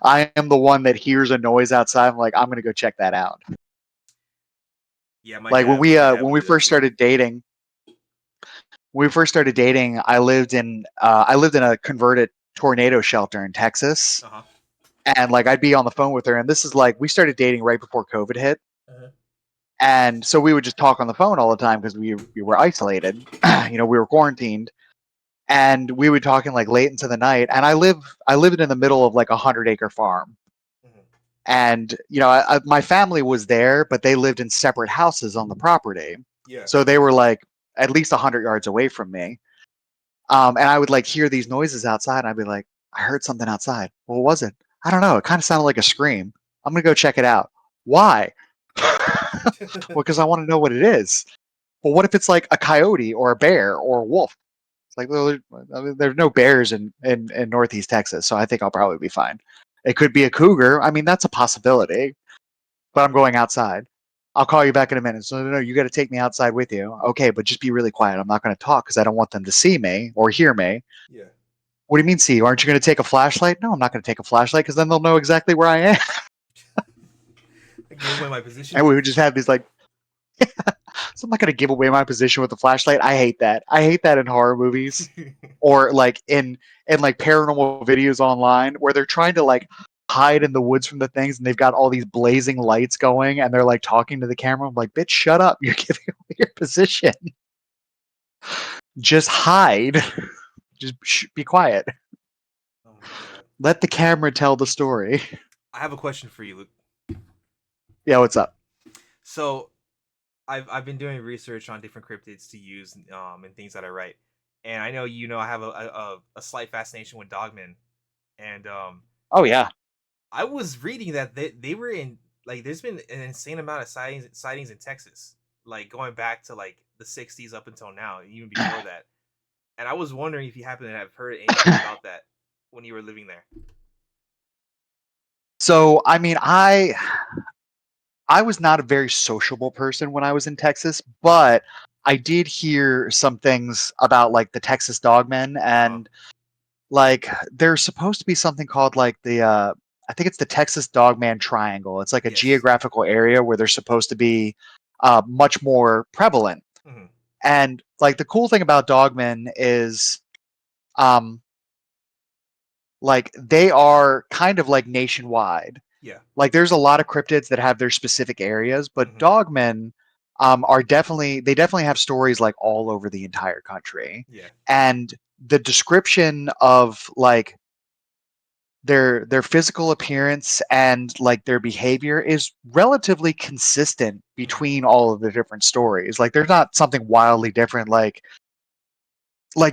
Speaker 2: I am the one that hears a noise outside. I'm like, I'm gonna go check that out.
Speaker 1: yeah,
Speaker 2: Like
Speaker 1: my dad
Speaker 2: when
Speaker 1: would
Speaker 2: we
Speaker 1: do that
Speaker 2: first
Speaker 1: too.
Speaker 2: started dating, I lived in a converted tornado shelter in Texas,
Speaker 1: Uh huh.
Speaker 2: and like I'd be on the phone with her, and this is like we started dating right before COVID hit,
Speaker 1: Uh-huh.
Speaker 2: and so we would just talk on the phone all the time because we were isolated, you know, we were quarantined, and we would talk in like late into the night, and I lived in the middle of like 100-acre farm,
Speaker 1: Uh-huh.
Speaker 2: and you know my family was there, but they lived in separate houses on the property,
Speaker 1: Yeah.
Speaker 2: so they were like at least 100 yards away from me. And I would like hear these noises outside, and I'd be like, I heard something outside. What was it? I don't know. It kind of sounded like a scream. I'm gonna go check it out. Why? Well, because I want to know what it is. Well, what if it's like a coyote or a bear or a wolf? It's like, well, I mean, there's no bears in Northeast Texas, so I think I'll probably be fine. It could be a cougar. I mean, that's a possibility. But I'm going outside. I'll call you back in a minute. So no, you got to take me outside with you. Okay, but just be really quiet. I'm not going to talk because I don't want them to see me or hear me.
Speaker 1: Yeah.
Speaker 2: What do you mean see you? Aren't you going to take a flashlight? No, I'm not going to take a flashlight because then they'll know exactly where I am.
Speaker 1: I give away my position.
Speaker 2: And we would just have these like, so I'm not going to give away my position with a flashlight. I hate that. I hate that in horror movies or like in like paranormal videos online where they're trying to like hide in the woods from the things and they've got all these blazing lights going and they're like talking to the camera. I'm like, bitch, shut up. You're giving away your position. Just hide. Just be quiet.
Speaker 1: Oh my god.
Speaker 2: Let the camera tell the story.
Speaker 1: I have a question for you, Luke.
Speaker 2: Yeah, what's up?
Speaker 1: So I've been doing research on different cryptids to use and things that I write, and I know I have a slight fascination with dogmen, and
Speaker 2: Oh yeah.
Speaker 1: I was reading that they were in like there's been an insane amount of sightings in Texas, like going back to like the '60s up until now, even before that. And I was wondering if you happen to have heard anything about that when you were living there.
Speaker 2: So I mean, I was not a very sociable person when I was in Texas, but I did hear some things about like the Texas Dogmen
Speaker 1: Uh huh.
Speaker 2: and like there's supposed to be something called like the I think it's the Texas Dogman Triangle. It's like a
Speaker 1: Yes.
Speaker 2: geographical area where they're supposed to be much more prevalent.
Speaker 1: Hmm.
Speaker 2: And like the cool thing about dogmen is um like they are kind of like nationwide.
Speaker 1: Yeah.
Speaker 2: Like there's a lot of cryptids that have their specific areas, but
Speaker 1: Hmm.
Speaker 2: dogmen are definitely have stories like all over the entire country.
Speaker 1: Yeah.
Speaker 2: And the description of like their physical appearance and like their behavior is relatively consistent
Speaker 1: Hmm.
Speaker 2: between all of the different stories. Like there's not something wildly different like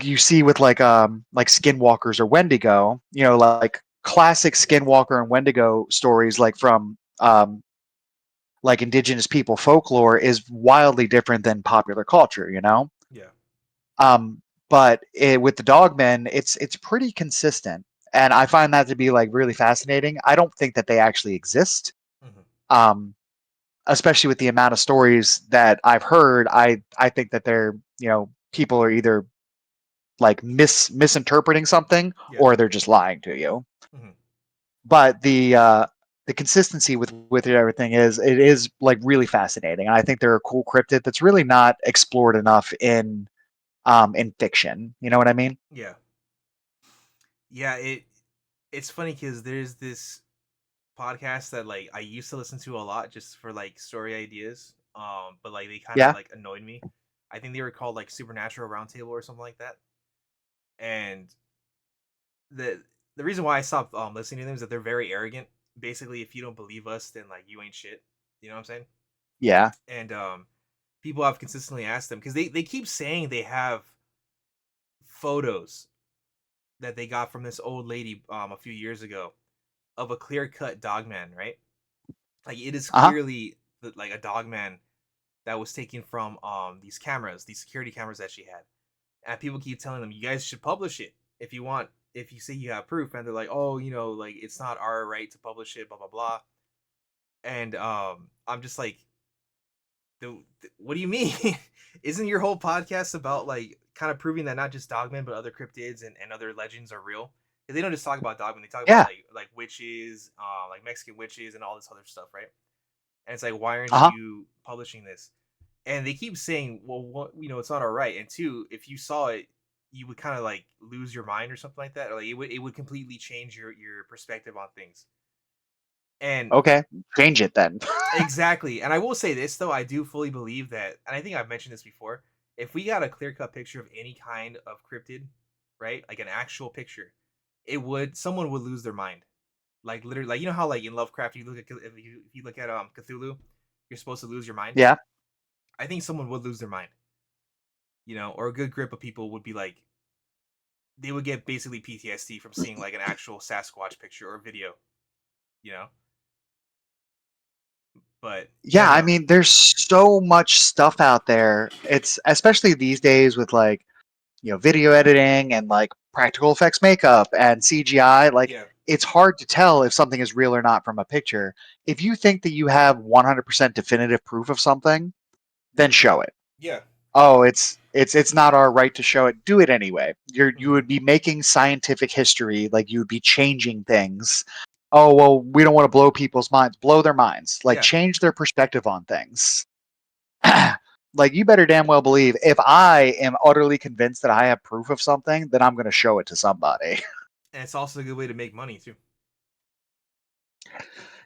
Speaker 2: you see with like skinwalkers or Wendigo, like classic skinwalker and Wendigo stories like from like indigenous people folklore is wildly different than popular culture.
Speaker 1: Yeah.
Speaker 2: Um, but with the dogmen, it's pretty consistent, and I find that to be like really fascinating. I don't think that they actually exist,
Speaker 1: Hmm.
Speaker 2: um, especially with the amount of stories that I've heard. I think that people are either like misinterpreting something
Speaker 1: Yeah.
Speaker 2: or they're just lying to you.
Speaker 1: Hmm.
Speaker 2: But the consistency with everything is like really fascinating, and I think they're a cool cryptid that's really not explored enough in fiction. You know what I mean?
Speaker 1: Yeah. Yeah. It's funny because there's this podcast that like I used to listen to a lot just for like story ideas. But like they kind of
Speaker 2: Yeah.
Speaker 1: like annoyed me. I think they were called like Supernatural Roundtable or something like that. And the the reason why I stopped listening to them is that they're very arrogant. Basically, if you don't believe us, then like you ain't shit. You know what I'm saying?
Speaker 2: Yeah.
Speaker 1: And people have consistently asked them because they keep saying they have photos that they got from this old lady a few years ago of a clear cut dogman, right? Like it is
Speaker 2: Uh huh.
Speaker 1: clearly like a dogman that was taken from these cameras, these security cameras that she had. And people keep telling them, you guys should publish it if you want, if you say you have proof. And they're like, oh, like it's not our right to publish it, blah blah blah. And I'm just like, what do you mean? Isn't your whole podcast about like kind of proving that not just dogmen but other cryptids and other legends are real? They don't just talk about dogmen; they talk about
Speaker 2: Yeah.
Speaker 1: like witches, like Mexican witches and all this other stuff, right? And it's like, why
Speaker 2: Uh
Speaker 1: aren't
Speaker 2: huh.
Speaker 1: you publishing this? And they keep saying, well, what, it's not all right. And two, if you saw it, you would kind of like lose your mind or something like that, or like it would completely change your perspective on things. And
Speaker 2: Okay. Change it then.
Speaker 1: exactly. And I will say this though, I do fully believe that, and I think I've mentioned this before. If we got a clear cut picture of any kind of cryptid, right, like an actual picture, someone would lose their mind. Like literally, like how like in Lovecraft, you look at if you look at Cthulhu, you're supposed to lose your mind.
Speaker 2: Yeah.
Speaker 1: I think someone would lose their mind, or a good grip of people would be like, they would get basically PTSD from seeing like an actual Sasquatch picture or video, you know. But yeah,
Speaker 2: Yeah. I
Speaker 1: no,
Speaker 2: mean, there's so much stuff out there. It's especially these days with like video editing and like practical effects makeup and CGI. Like
Speaker 1: yeah,
Speaker 2: it's hard to tell if something is real or not from a picture. If you think that you have 100% definitive proof of something, then show it.
Speaker 1: Yeah.
Speaker 2: Oh, it's not our right to show it. Do it anyway. You
Speaker 1: Hmm.
Speaker 2: would be making scientific history, like you would be changing things. Oh, well, we don't want to blow people's minds. Blow their minds. Like
Speaker 1: Yeah.
Speaker 2: change their perspective on things. Like you better damn well believe if I am utterly convinced that I have proof of something, then I'm going to show it to somebody.
Speaker 1: And it's also a good way to make money too.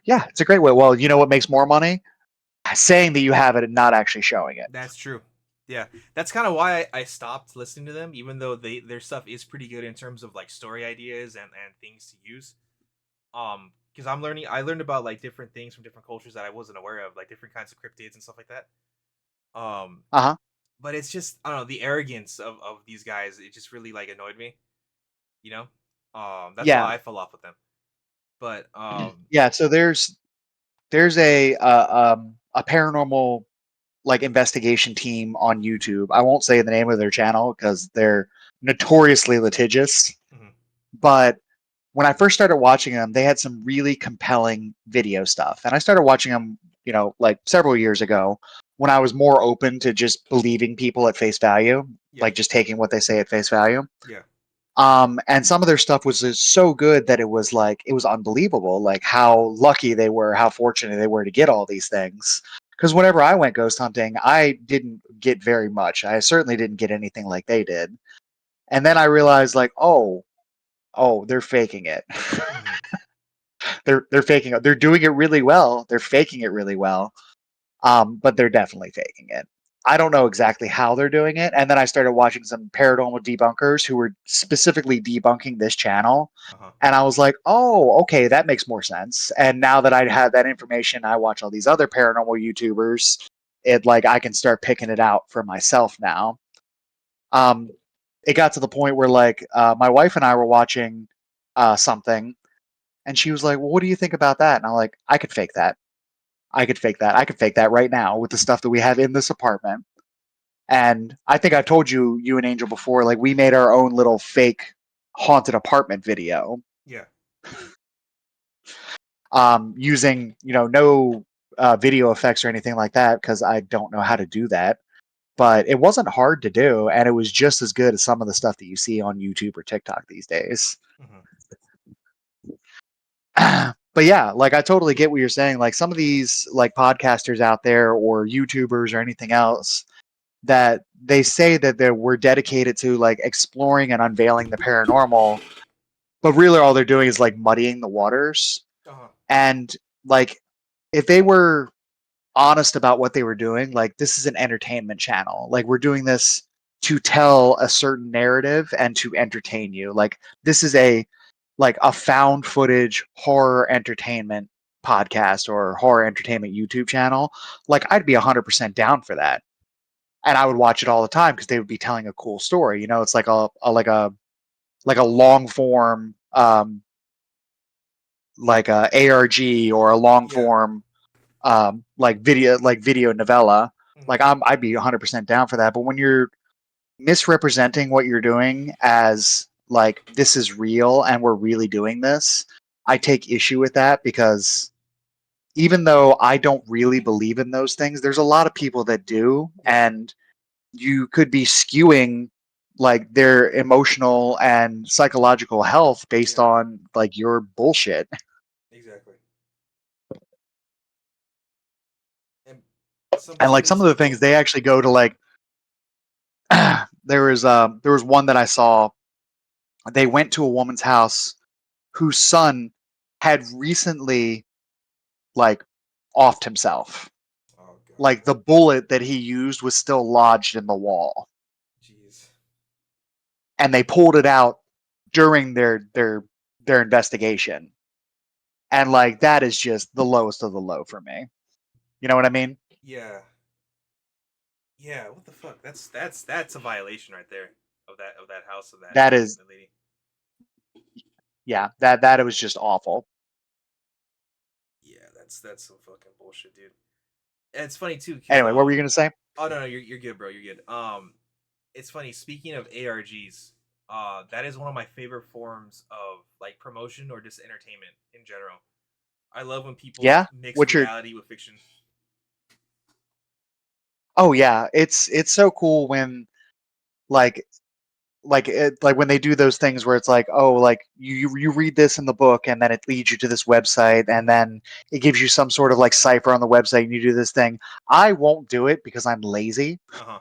Speaker 2: Yeah, it's a great way. Well, you know what makes more money? Saying that you have it and not actually showing it.
Speaker 1: That's true. Yeah, that's kind of why I stopped listening to them, even though their stuff is pretty good in terms of like story ideas and things to use. Because I learned about like different things from different cultures that I wasn't aware of, like different kinds of cryptids and stuff like that. Um,
Speaker 2: Uh huh.
Speaker 1: but it's just I don't know the arrogance of these guys. It just really like annoyed me. You know, that's
Speaker 2: Yeah.
Speaker 1: why I fell off with them. But
Speaker 2: Yeah. So there's a paranormal like investigation team on YouTube. I won't say the name of their channel because they're notoriously litigious.
Speaker 1: mhm,
Speaker 2: But when I first started watching them, they had some really compelling video stuff, and I started watching them, like several years ago when I was more open to just believing people at face value,
Speaker 1: yeah,
Speaker 2: like just taking what they say at face value.
Speaker 1: yeah,
Speaker 2: And some of their stuff was just so good that it was unbelievable, like how lucky they were, how fortunate they were to get all these things. Because whenever I went ghost hunting, I didn't get very much. I certainly didn't get anything like they did. And then I realized, like, oh, they're faking it.
Speaker 1: mhm,
Speaker 2: They're faking it. They're doing it really well. They're faking it really well. But they're definitely faking it. I don't know exactly how they're doing it. And then I started watching some paranormal debunkers who were specifically debunking this channel.
Speaker 1: uh huh,
Speaker 2: And I was like, oh, okay, that makes more sense. And now that I have that information, I watch all these other paranormal YouTubers. It like I can start picking it out for myself now. Um, it got to the point where like my wife and I were watching something, and she was like, "Well, what do you think about that?" And I'm like, "I could fake that. I could fake that. I could fake that right now with the stuff that we have in this apartment." And I think I've told you and Angel before, like we made our own little fake haunted apartment video,
Speaker 1: yeah,
Speaker 2: using no video effects or anything like that because I don't know how to do that. But it wasn't hard to do, and it was just as good as some of the stuff that you see on YouTube or TikTok these days.
Speaker 1: mhm,
Speaker 2: But yeah, like I totally get what you're saying. Like some of these like podcasters out there or YouTubers or anything else that they say that we're dedicated to like exploring and unveiling the paranormal, but really all they're doing is like muddying the waters.
Speaker 1: uh huh,
Speaker 2: And like if they were honest about what they were doing, like this is an entertainment channel. Like we're doing this to tell a certain narrative and to entertain you. Like this is a found footage horror entertainment podcast or horror entertainment YouTube channel. Like I'd be 100% down for that. And I would watch it all the time because they would be telling a cool story. It's like a long form like a ARG or a long
Speaker 1: yeah,
Speaker 2: form like video novella.
Speaker 1: mhm,
Speaker 2: Like I'd be 100% down for that. But when you're misrepresenting what you're doing as like this is real and we're really doing this, I take issue with that because even though I don't really believe in those things, there's a lot of people that do,
Speaker 1: yeah,
Speaker 2: and you could be skewing like their emotional and psychological health based
Speaker 1: yeah,
Speaker 2: on like your bullshit.
Speaker 1: exactly. And
Speaker 2: And
Speaker 1: some
Speaker 2: like
Speaker 1: of these
Speaker 2: some of the things
Speaker 1: people,
Speaker 2: they actually go to like there was one that I saw. They went to a woman's house whose son had recently like offed himself.
Speaker 1: oh god,
Speaker 2: Like the bullet that he used was still lodged in the wall,
Speaker 1: jeez,
Speaker 2: and they pulled it out during their investigation. And like that is just the lowest of the low for me. You know what I mean?
Speaker 1: yeah, yeah. What the fuck? That's a violation right there of that house of
Speaker 2: That is,
Speaker 1: that lady.
Speaker 2: yeah, that it was just awful.
Speaker 1: Yeah, that's some fucking bullshit, dude. And it's funny too, cause
Speaker 2: Anyway, what were you gonna say?
Speaker 1: oh no, you're good, bro. You're good. It's funny. Speaking of ARGs, that is one of my favorite forms of like promotion or just entertainment in general. I love when people
Speaker 2: Yeah,
Speaker 1: mix
Speaker 2: which are
Speaker 1: reality with fiction.
Speaker 2: oh yeah, it's so cool when like like when they do those things where it's like, oh, like you read this in the book and then it leads you to this website and
Speaker 1: Mm-hmm.
Speaker 2: then it gives you some sort of like cipher on the website and you do this thing. I won't do it because I'm lazy.
Speaker 1: Uh huh.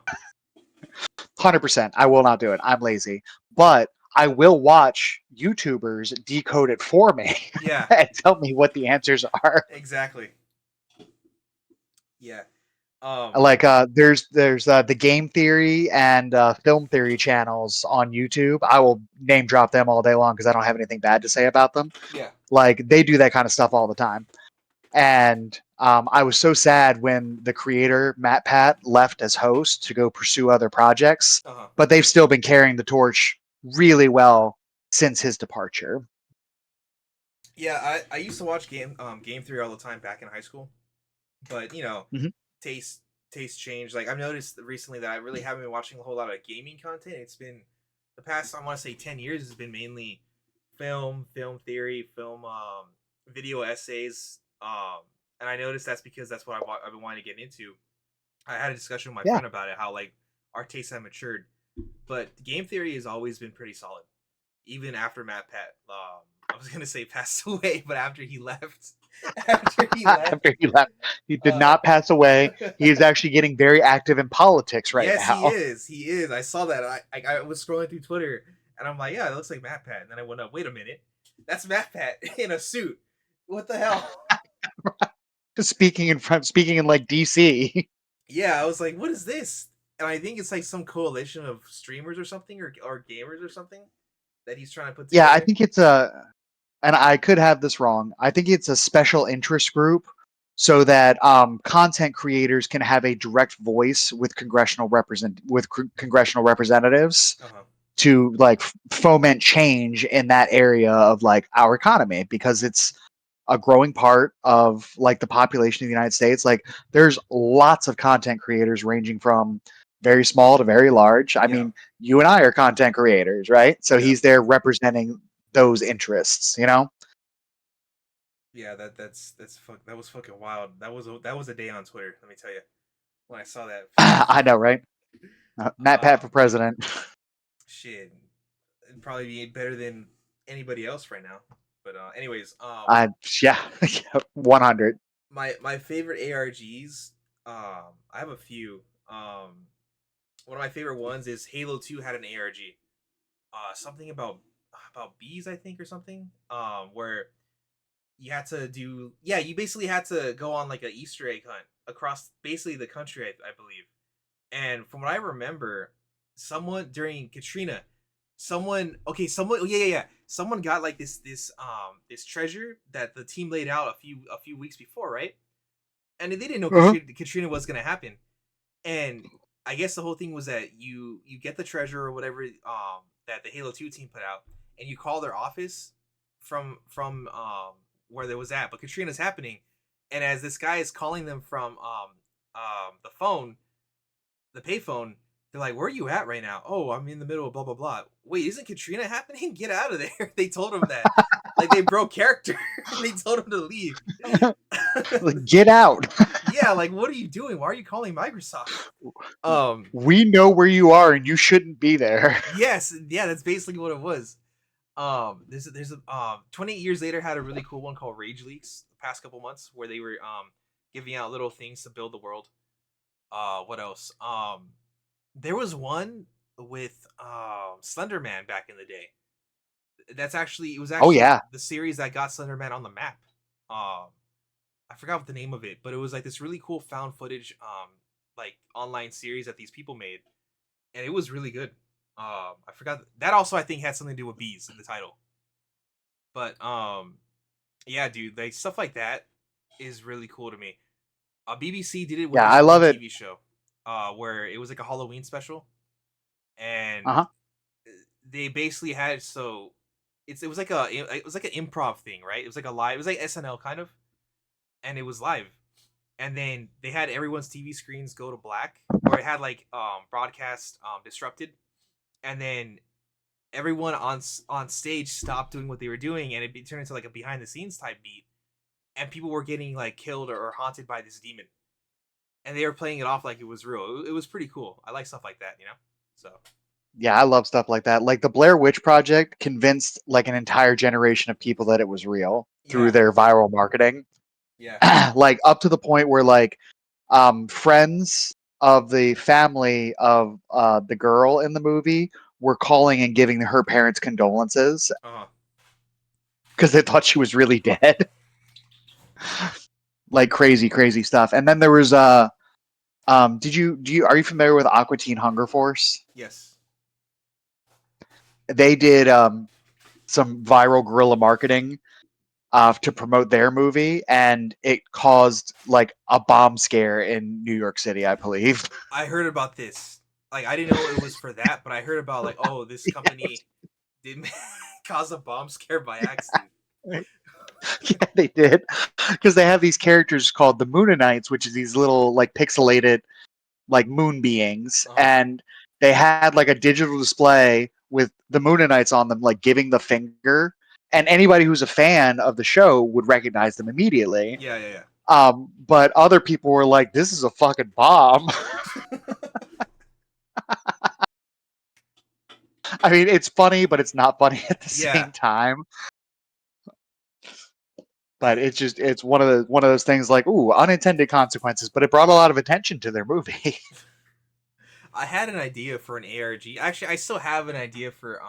Speaker 2: 100%. I will not do it. I'm lazy. But I will watch YouTubers decode it for me
Speaker 1: Yeah.
Speaker 2: and tell me what the answers are.
Speaker 1: Exactly. Yeah. Um.
Speaker 2: Like there's the game theory and film theory channels on YouTube. I will name drop them all day long because I don't have anything bad to say about them.
Speaker 1: Yeah.
Speaker 2: Like they do that kind of stuff all the time. And I was so sad when the creator Matt Pat left as host to go pursue other projects,
Speaker 1: Uh huh.
Speaker 2: but they've still been carrying the torch really well since his departure.
Speaker 1: Yeah. I used to watch game theory all the time back in high school, but
Speaker 2: Mhm.
Speaker 1: taste taste change. Like I've noticed recently that I really haven't been watching a whole lot of gaming content. It's been the past, I want to say, 10 years has been mainly film theory, film video essays. And I noticed that's because that's what I've been wanting to get into. I had a discussion with my
Speaker 2: Yeah,
Speaker 1: friend about it, how like our tastes have matured, but game theory has always been pretty solid, even after Matt Pat. I was gonna say passed away, but after he left, after he left,
Speaker 2: after he left, he did
Speaker 1: uh,
Speaker 2: not pass away. He is actually getting very active in politics right
Speaker 1: yes, he
Speaker 2: now.
Speaker 1: is. He is. I saw that. I was scrolling through Twitter, and I'm like, yeah, it looks like Matt Pat. And then I went up. Wait a minute, that's Matt Pat in a suit. What the hell?
Speaker 2: Speaking in like DC.
Speaker 1: Yeah, I was like, what is this? And I think it's like some coalition of streamers or something, or gamers or something that he's trying to put
Speaker 2: Yeah, I
Speaker 1: together.
Speaker 2: think it's a, and I could have this wrong. I think it's a special interest group so that content creators can have a direct voice with congressional representatives
Speaker 1: Uh huh.
Speaker 2: to like foment change in that area of like our economy because it's a growing part of like the population of the United States. Like there's lots of content creators ranging from very small to very large. I
Speaker 1: Yeah.
Speaker 2: mean, you and I are content creators, right? So
Speaker 1: Yeah.
Speaker 2: he's there representing those interests, you know?
Speaker 1: Yeah. That was fucking wild. That was a day on Twitter. Let me tell you when I saw that.
Speaker 2: I know, right? Matt Pat for
Speaker 1: um.
Speaker 2: president.
Speaker 1: Shit. It'd probably be better than anybody else right now. But anyways,
Speaker 2: I yeah, 100.
Speaker 1: my favorite ARGs, I have a few. One of my favorite ones is Halo 2 had an ARG. Something about bees, I think, or something. Where you had to do, yeah, you basically had to go on like an Easter egg hunt across basically the country, I believe. And from what I remember, someone during Katrina, someone, yeah, someone got like this treasure that the team laid out a few weeks before, right? And they didn't know
Speaker 2: Uh-huh.
Speaker 1: Katrina was gonna happen. And I guess the whole thing was that you get the treasure or whatever that the Halo 2 team put out, and you call their office from where there was at, but Katrina's happening, and as this guy is calling them from the phone, the payphone, they're like, "Where are you at right now?" "Oh, I'm in the middle of blah blah blah." "Wait, isn't Katrina happening? Get out of there!" They told him that, like they broke character. They told him to leave.
Speaker 2: Like, get out.
Speaker 1: Yeah, like what are you doing? Why are you calling Microsoft? Um,
Speaker 2: We know where you are and you shouldn't be there.
Speaker 1: yes, yeah, that's basically what it was. There's a 28 years later had a really cool one called Rage Leaks the past couple months where they were giving out little things to build the world. What else? There was one with Slender Man back in the day. It was
Speaker 2: Oh
Speaker 1: actually
Speaker 2: yeah.
Speaker 1: the series that got Slender Man on the map. Um, I forgot what the name of it, but it was like this really cool found footage like online series that these people made, and it was really good. I forgot that also I think had something to do with bees in the title. But yeah, dude, like stuff like that is really cool to me. BBC did it with
Speaker 2: Yeah,
Speaker 1: this
Speaker 2: I
Speaker 1: one
Speaker 2: love it.
Speaker 1: TV show, where it was like a Halloween special, and
Speaker 2: Uh-huh.
Speaker 1: they basically had it was like an improv thing, right? It was like a live, it was like SNL kind of, and it was live. And then they had everyone's TV screens go to black, or it had like broadcast disrupted, and then everyone on stage stopped doing what they were doing, and turned into like a behind the scenes type beat, and people were getting like killed or haunted by this demon, and they were playing it off like it was real. It was pretty cool. I like stuff like that, you know. So
Speaker 2: Yeah, I love stuff like that. Like the Blair Witch Project convinced like an entire generation of people that it was real through
Speaker 1: yeah,
Speaker 2: their viral marketing.
Speaker 1: yeah.
Speaker 2: Like up to the point where like friends of the family of the girl in the movie were calling and giving her parents condolences
Speaker 1: Uh-huh.
Speaker 2: because they thought she was really dead. Like crazy, crazy stuff. And then there was are you familiar with Aqua Teen Hunger Force?
Speaker 1: Yes.
Speaker 2: They did some viral guerrilla marketing to promote their movie, and it caused like a bomb scare in New York City, I believe.
Speaker 1: I heard about this. Like I didn't know it was for that, but I heard about like, oh, this company did cause a bomb scare by accident.
Speaker 2: Yeah, they did, because they have these characters called the Moonanites, which is these little like pixelated like moon beings,
Speaker 1: Uh-huh.
Speaker 2: and they had like a digital display with the Moonanites on them, like giving the finger, and anybody who's a fan of the show would recognize them immediately.
Speaker 1: Yeah, yeah,
Speaker 2: But other people were like, "This is a fucking bomb."
Speaker 1: yeah.
Speaker 2: I mean, it's funny, but it's not funny at the
Speaker 1: Yeah.
Speaker 2: same time. But it's one of those things like, ooh, unintended consequences. But it brought a lot of attention to their movie.
Speaker 1: I had an idea for an ARG. Actually, I still have an idea for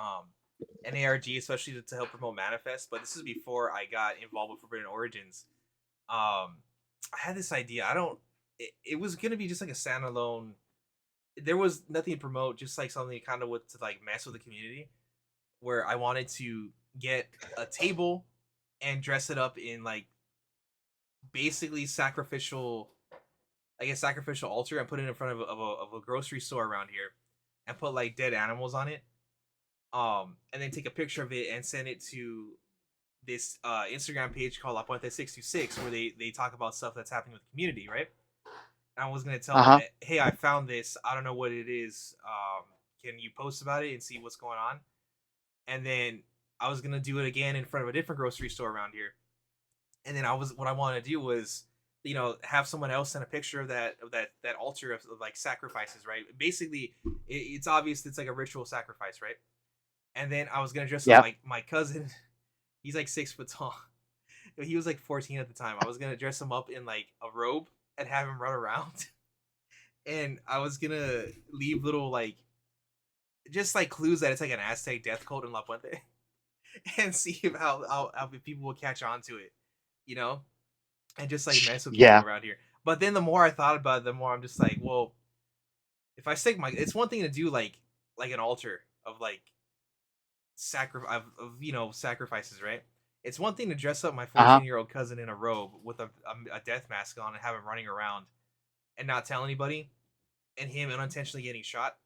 Speaker 1: an ARG, especially to help promote Manifest. But this is before I got involved with Forbidden Origins. I had this idea. I don't. It was gonna be just like a standalone. There was nothing to promote, just like something kind of with to like mess with the community. Where I wanted to get a table and dress it up in like basically sacrificial, I guess sacrificial altar, and put it in front of a grocery store around here, and put like dead animals on it. And then take a picture of it and send it to this Instagram page called La Puente 626, where they talk about stuff that's happening with the community, right? And I was gonna tell
Speaker 2: Uh
Speaker 1: them
Speaker 2: huh.
Speaker 1: that, hey, I found this. I don't know what it is. Can you post about it and see what's going on? And then I was gonna do it again in front of a different grocery store around here. And then what I wanted to do was, have someone else send a picture of that altar of like sacrifices, right? Basically, it's obvious it's like a ritual sacrifice, right? And then I was gonna dress up
Speaker 2: Yeah.
Speaker 1: my cousin. He's like 6 foot tall. He was like 14 at the time. I was gonna dress him up in like a robe and have him run around. And I was gonna leave little like just like clues that it's like an Aztec death cult in La Puente, and see if how people will catch on to it, you know, and just like mess with people
Speaker 2: Yeah.
Speaker 1: around here. But then the more I thought about it, the more I'm just like, well, if I stick it's one thing to do like an altar of like sacrifices, right? It's one thing to dress up my
Speaker 2: Uh huh.
Speaker 1: 14-year-old cousin in a robe with a death mask on and have him running around and not tell anybody, and him unintentionally getting shot.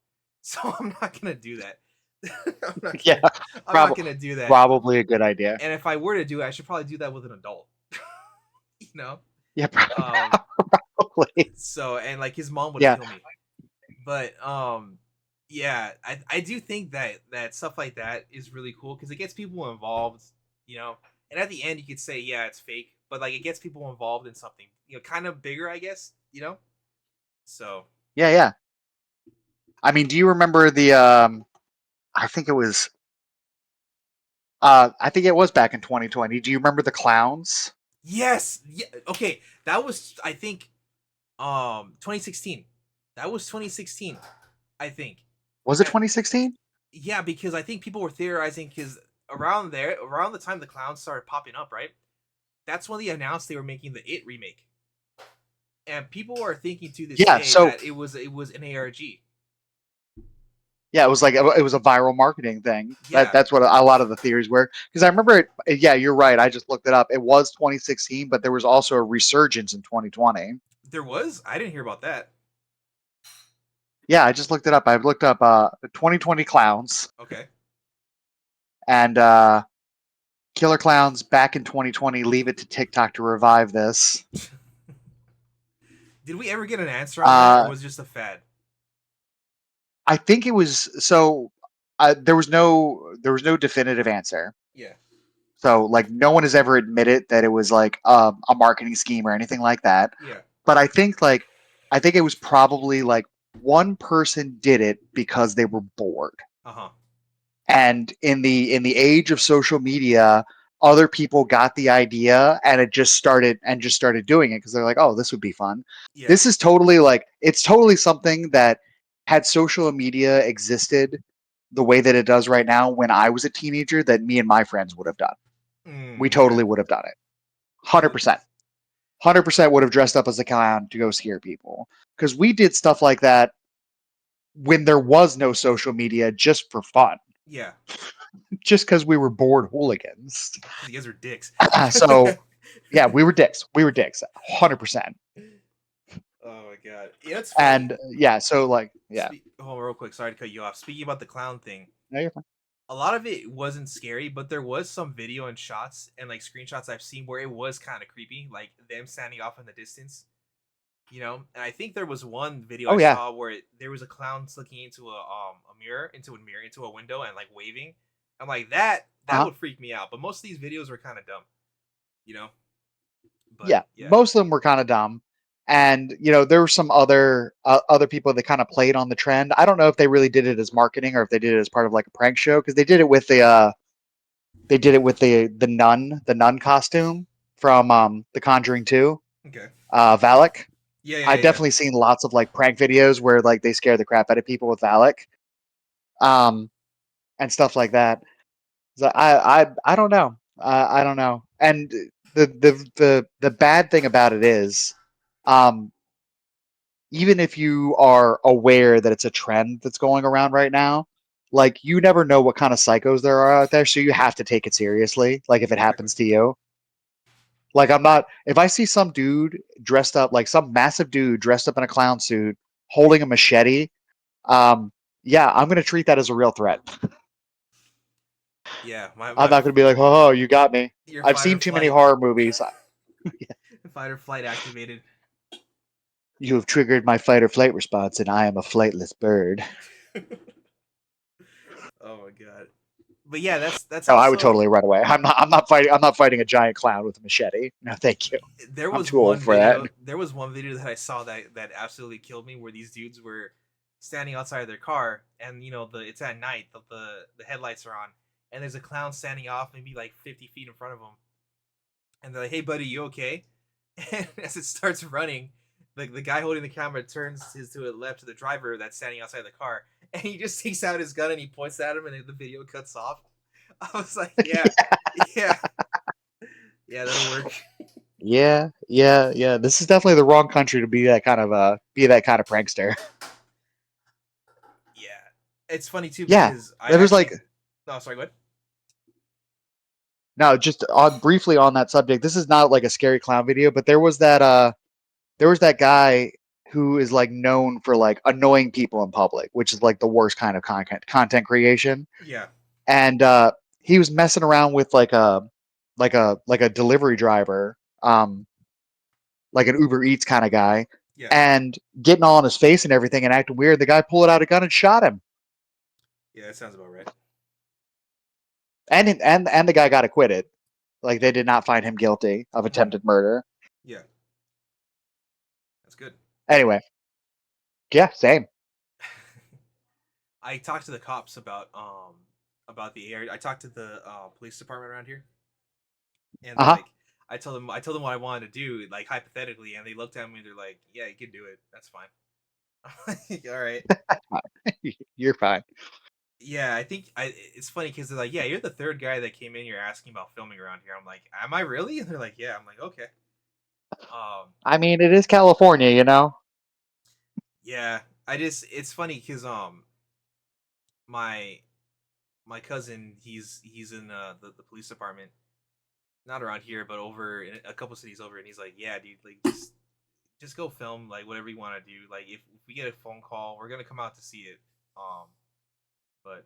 Speaker 1: So I'm not gonna do that. I'm not
Speaker 2: Yeah.
Speaker 1: gonna I'm not
Speaker 2: Probably
Speaker 1: gonna do that.
Speaker 2: probably a good idea.
Speaker 1: And if I were to do it, I should probably do that with an adult. you know?
Speaker 2: Yeah.
Speaker 1: Um
Speaker 2: Probably.
Speaker 1: so and like his mom would
Speaker 2: Yeah.
Speaker 1: kill me. But yeah, I do think that stuff like that is really cool because it gets people involved, you know. And at the end you could say, yeah, it's fake, but like it gets people involved in something, kind of bigger, I guess, So
Speaker 2: Yeah. Yeah. I mean, do you remember the? I think it was. I think it was back in 2020. Do you remember the clowns?
Speaker 1: yes, yeah, okay, that was I think 2016. That was 2016, I think.
Speaker 2: Was it
Speaker 1: And
Speaker 2: 2016?
Speaker 1: yeah, because I think people were theorizing because around the time the clowns started popping up, right? That's when they announced they were making the It remake, and people are thinking to this
Speaker 2: Yeah.
Speaker 1: day
Speaker 2: So
Speaker 1: that it was an ARG.
Speaker 2: yeah, it was like it was a viral marketing thing.
Speaker 1: Yeah,
Speaker 2: That's what a lot of the theories were. Because I remember it. Yeah, you're right. I just looked it up. It was 2016, but there was also a resurgence in 2020.
Speaker 1: there was. I didn't hear about that.
Speaker 2: Yeah, I just looked it up. I looked up 2020 clowns
Speaker 1: Okay.
Speaker 2: and Killer Clowns back in 2020. Leave it to TikTok to revive this.
Speaker 1: Did we ever get an answer on that, or
Speaker 2: Uh,
Speaker 1: was it just a fad?
Speaker 2: I think it was so. there was no definitive answer.
Speaker 1: Yeah.
Speaker 2: So like no one has ever admitted that it was like a marketing scheme or anything like that.
Speaker 1: Yeah.
Speaker 2: But I think it was probably like one person did it because they were bored.
Speaker 1: Uh huh.
Speaker 2: And in the age of social media, other people got the idea and it just started doing it because they're like, oh, this would be fun.
Speaker 1: Yeah.
Speaker 2: This is totally like it's totally something that had social media existed the way that it does right now when I was a teenager, that me and my friends would have done. We
Speaker 1: Okay.
Speaker 2: totally would have done it. 100%. 100% would have dressed up as a clown to go scare people. Because we did stuff like that when there was no social media just for fun,
Speaker 1: Yeah.
Speaker 2: just because we were bored hooligans.
Speaker 1: Because you guys are dicks.
Speaker 2: So, yeah, we were dicks. We were dicks. 100%.
Speaker 1: Oh my god. Yeah, it's funny.
Speaker 2: And yeah, so like, yeah.
Speaker 1: Oh, real quick. Sorry to cut you off. Speaking about the clown thing,
Speaker 2: No, you're fine.
Speaker 1: a lot of it wasn't scary, but there was some video and shots and like screenshots I've seen where it was kind of creepy, like them standing off in the distance. And I think there was one video I
Speaker 2: Oh, yeah.
Speaker 1: saw where there was a clown looking into into a window and like waving. I'm like that
Speaker 2: Uh-huh.
Speaker 1: would freak me out. But most of these videos were kind of dumb, you know. But
Speaker 2: Yeah.
Speaker 1: yeah,
Speaker 2: Most of them were kind of dumb. And, there were some other people that kind of played on the trend. I don't know if they really did it as marketing or if they did it as part of like a prank show because they did it with the nun costume from The Conjuring 2,
Speaker 1: okay,
Speaker 2: Valak.
Speaker 1: yeah, yeah,
Speaker 2: I've
Speaker 1: yeah, yeah.
Speaker 2: definitely seen lots of like prank videos where like they scare the crap out of people with Valak, um, and stuff like that. So I don't know. I don't know. And the bad thing about it is, um, even if you are aware that it's a trend that's going around right now, like you never know what kind of psychos there are out there, so you have to take it seriously. Like if it
Speaker 1: Exactly.
Speaker 2: happens to you, like I'm not. If I see some dude dressed up like some massive dude dressed up in a clown suit holding a machete, yeah, I'm gonna treat that as a real threat.
Speaker 1: Yeah,
Speaker 2: I'm not gonna be like, oh, you got me.
Speaker 1: your
Speaker 2: I've
Speaker 1: fight or
Speaker 2: seen too many
Speaker 1: flight,
Speaker 2: horror movies.
Speaker 1: fight or flight activated.
Speaker 2: You have triggered my fight or flight response, and I am a flightless bird.
Speaker 1: Oh my god. But yeah, that's
Speaker 2: No, I would
Speaker 1: also
Speaker 2: totally run away. I'm not fighting a giant clown with a machete. No, thank you.
Speaker 1: there
Speaker 2: I'm
Speaker 1: was
Speaker 2: too old
Speaker 1: one
Speaker 2: for that.
Speaker 1: video there was one video that I saw that absolutely killed me where these dudes were standing outside of their car and it's at night, the headlights are on and there's a clown standing off maybe like 50 feet in front of them and they're like, hey buddy, you okay? And as it starts running, the guy holding the camera turns his to the left to the driver that's standing outside the car and he just takes out his gun and he points at him and the video cuts off. I was like, yeah, yeah, yeah, that'll work.
Speaker 2: Yeah, yeah, yeah. This is definitely the wrong country to be that kind of prankster.
Speaker 1: Yeah, it's funny too
Speaker 2: Yeah,
Speaker 1: because I
Speaker 2: there was like
Speaker 1: actually. No, sorry. What?
Speaker 2: no, just on briefly on that subject. This is not like a scary clown video, but there was that guy who is like known for like annoying people in public, which is like the worst kind of content creation.
Speaker 1: Yeah,
Speaker 2: And he was messing around with like a delivery driver, like an Uber Eats kind of guy,
Speaker 1: yeah,
Speaker 2: and getting all on his face and everything and acting weird. The guy pulled out a gun and shot him,
Speaker 1: yeah. That sounds about right.
Speaker 2: and the guy got acquitted. Like they did not find him guilty of
Speaker 1: Hmm.
Speaker 2: attempted murder.
Speaker 1: Yeah, that's good.
Speaker 2: Anyway, yeah, same.
Speaker 1: I talked to the cops about the area. I talked to the police department around here, and
Speaker 2: Uh huh.
Speaker 1: I told them what I wanted to do, like hypothetically, and they looked at me and they're like, "Yeah, you can do it. That's fine." I'm like, all right.
Speaker 2: You're fine.
Speaker 1: Yeah, I think it's funny because they're like, "Yeah, you're the third guy that came in here asking about filming around here." I'm like, "Am I really?" And they're like, "Yeah." I'm like, "Okay." Um,
Speaker 2: I mean, it is California, you know.
Speaker 1: yeah, it's funny because my my cousin he's in the police department, not around here, but over in a couple cities over, and he's like, "Yeah, dude, like just go film like whatever you want to do. Like if we get a phone call, we're gonna come out to see it. Um, but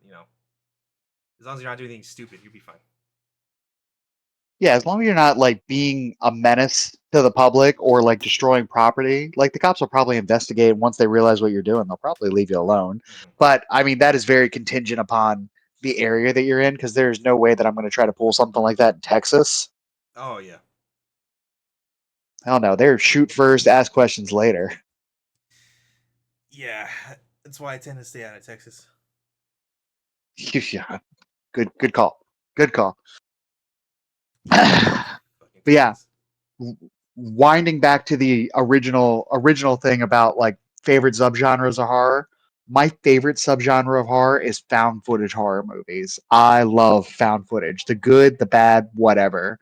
Speaker 1: as long as you're not doing anything stupid, you'll be fine."
Speaker 2: Yeah, as long as you're not like being a menace to the public or like destroying property, like the cops will probably investigate. Once they realize what you're doing, they'll probably leave you alone.
Speaker 1: Hmm.
Speaker 2: But I mean, that is very contingent upon the area that you're in, because there's no way that I'm going to try to pull something like that in Texas.
Speaker 1: Oh yeah,
Speaker 2: Hell no, they're shoot first, ask questions later.
Speaker 1: yeah. That's why I tend to stay out of Texas.
Speaker 2: Yeah, good call, good call. But
Speaker 1: Fucking
Speaker 2: yeah,
Speaker 1: Texans.
Speaker 2: winding back to the original thing about like favorite subgenres of horror. My favorite subgenre of horror is found footage horror movies. I love found footage, the good, the bad, whatever.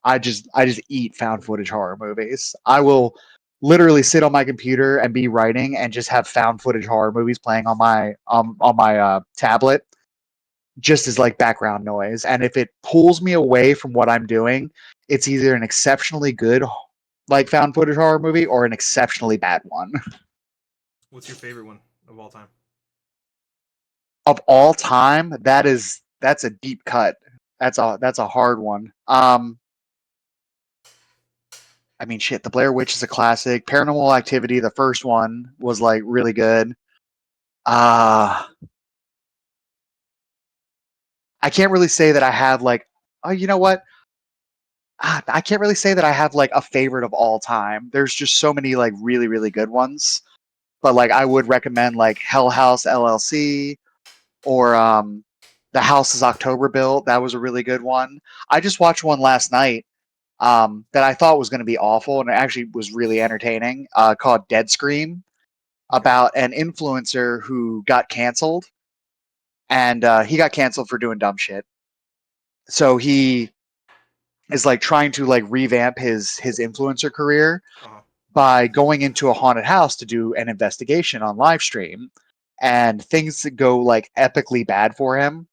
Speaker 2: I just eat found footage horror movies. I will literally sit on my computer and be writing and just have found footage horror movies playing on my tablet just as like background noise. And if it pulls me away from what I'm doing, it's either an exceptionally good like found footage horror movie or an exceptionally bad one.
Speaker 1: What's your favorite one of all time?
Speaker 2: Of all time, that's a deep cut. That's a hard one. I mean, shit, The Blair Witch is a classic. Paranormal Activity, the first one, was like really good. Uh I can't really say that I have like, oh, you know what? I can't really say that I have like a favorite of all time. There's just so many like really really good ones. But like I would recommend like Hell House LLC or The House is October Built. That was a really good one. I just watched one last night that I thought was going to be awful, and it actually was really entertaining. Called Dead Scream,
Speaker 1: Okay.
Speaker 2: about an influencer who got canceled, and he got canceled for doing dumb shit. So he is like trying to like revamp his influencer career
Speaker 1: Uh huh.
Speaker 2: by going into a haunted house to do an investigation on live stream, and things go like epically bad for him.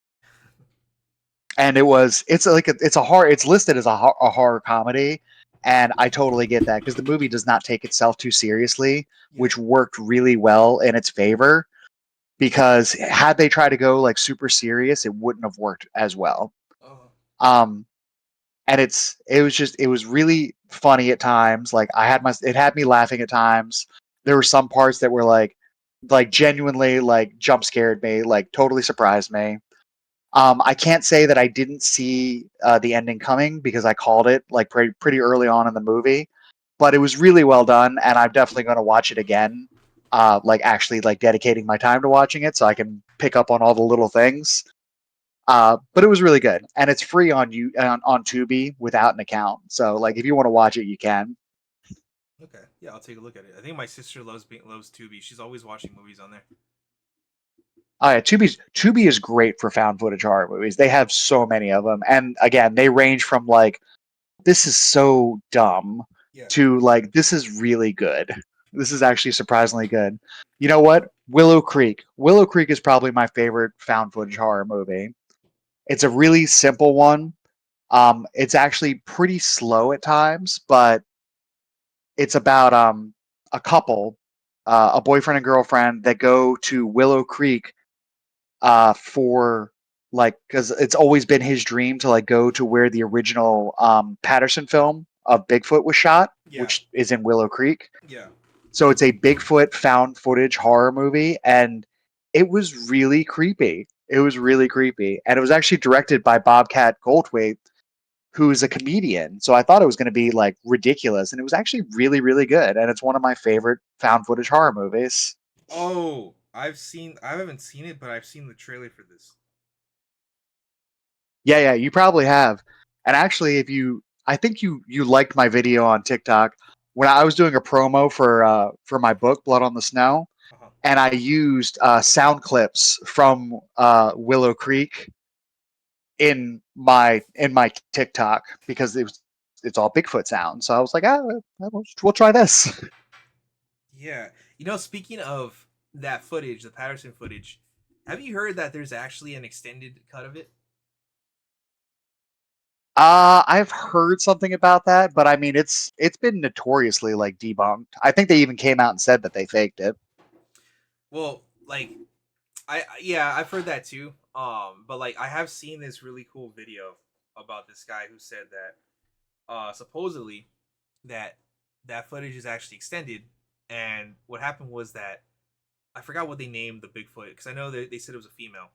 Speaker 2: And it's like it's a horror, it's listed as a horror comedy, and I totally get that because the movie does not take itself too seriously,
Speaker 1: Yeah.
Speaker 2: which worked really well in its favor, because had they tried to go like super serious, it wouldn't have worked as well.
Speaker 1: Uh huh.
Speaker 2: um and it was really funny at times. Like it had me laughing at times. There were some parts that were like genuinely like jump scared me, like totally surprised me. I can't say that I didn't see the ending coming because I called it like pretty early on in the movie, but it was really well done, and I'm definitely going to watch it again. Like actually like dedicating my time to watching it so I can pick up on all the little things. But it was really good, and it's free on Tubi without an account. So like if you want to watch it, you can.
Speaker 1: Okay. Yeah, I'll take a look at it. I think my sister loves Tubi. She's always watching movies on there.
Speaker 2: Oh yeah, Tubi is great for found footage horror movies. They have so many of them, and again, they range from like this is so dumb
Speaker 1: Yeah.
Speaker 2: to like this is really good. This is actually surprisingly good. You know what? Willow Creek. Willow Creek is probably my favorite found footage horror movie. It's a really simple one. It's actually pretty slow at times, but it's about a couple, a boyfriend and girlfriend that go to Willow Creek for like because it's always been his dream to like go to where the original Patterson film of Bigfoot was shot,
Speaker 1: Yeah.
Speaker 2: which is in Willow Creek.
Speaker 1: Yeah.
Speaker 2: So it's a Bigfoot found footage horror movie, and it was really creepy. It was really creepy, and it was actually directed by Bobcat Goldthwait, who's a comedian. So I thought it was going to be like ridiculous, and it was actually really, really good. And it's one of my favorite found footage horror movies.
Speaker 1: Oh, I haven't seen it, but I've seen the trailer for this.
Speaker 2: Yeah, yeah, you probably have. And actually, if you, I think you liked my video on TikTok when I was doing a promo for my book, Blood on the Snow,
Speaker 1: Uh huh.
Speaker 2: and I used sound clips from Willow Creek in my TikTok because it's all Bigfoot sound. So I was like, we'll try this.
Speaker 1: Yeah. Speaking of that footage, the Patterson footage, have you heard that there's actually an extended cut of it?
Speaker 2: I've heard something about that, but I mean, it's been notoriously like debunked. I think they even came out and said that they faked it.
Speaker 1: Well, like yeah, I've heard that too. But like I have seen this really cool video. about this guy who said that supposedly that that footage is actually extended, and what happened was that I forgot what they named the Bigfoot because I know they said it was a female,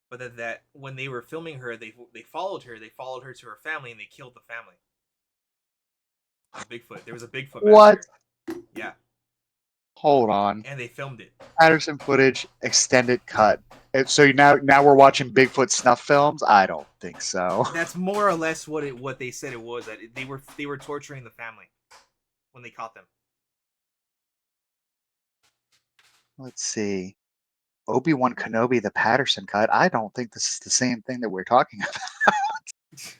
Speaker 1: but that when they were filming her, they followed her, to her family, and they killed the family. The Bigfoot. There was a Bigfoot
Speaker 2: What?
Speaker 1: massacre. Yeah,
Speaker 2: Hold on.
Speaker 1: and they filmed it.
Speaker 2: Patterson footage extended cut. So now we're watching Bigfoot snuff films? I don't think so.
Speaker 1: That's more or less what they said it was. That they were torturing the family when they caught them.
Speaker 2: Let's see. Obi-Wan Kenobi, the Patterson cut. I don't think this is the same thing that we're talking about.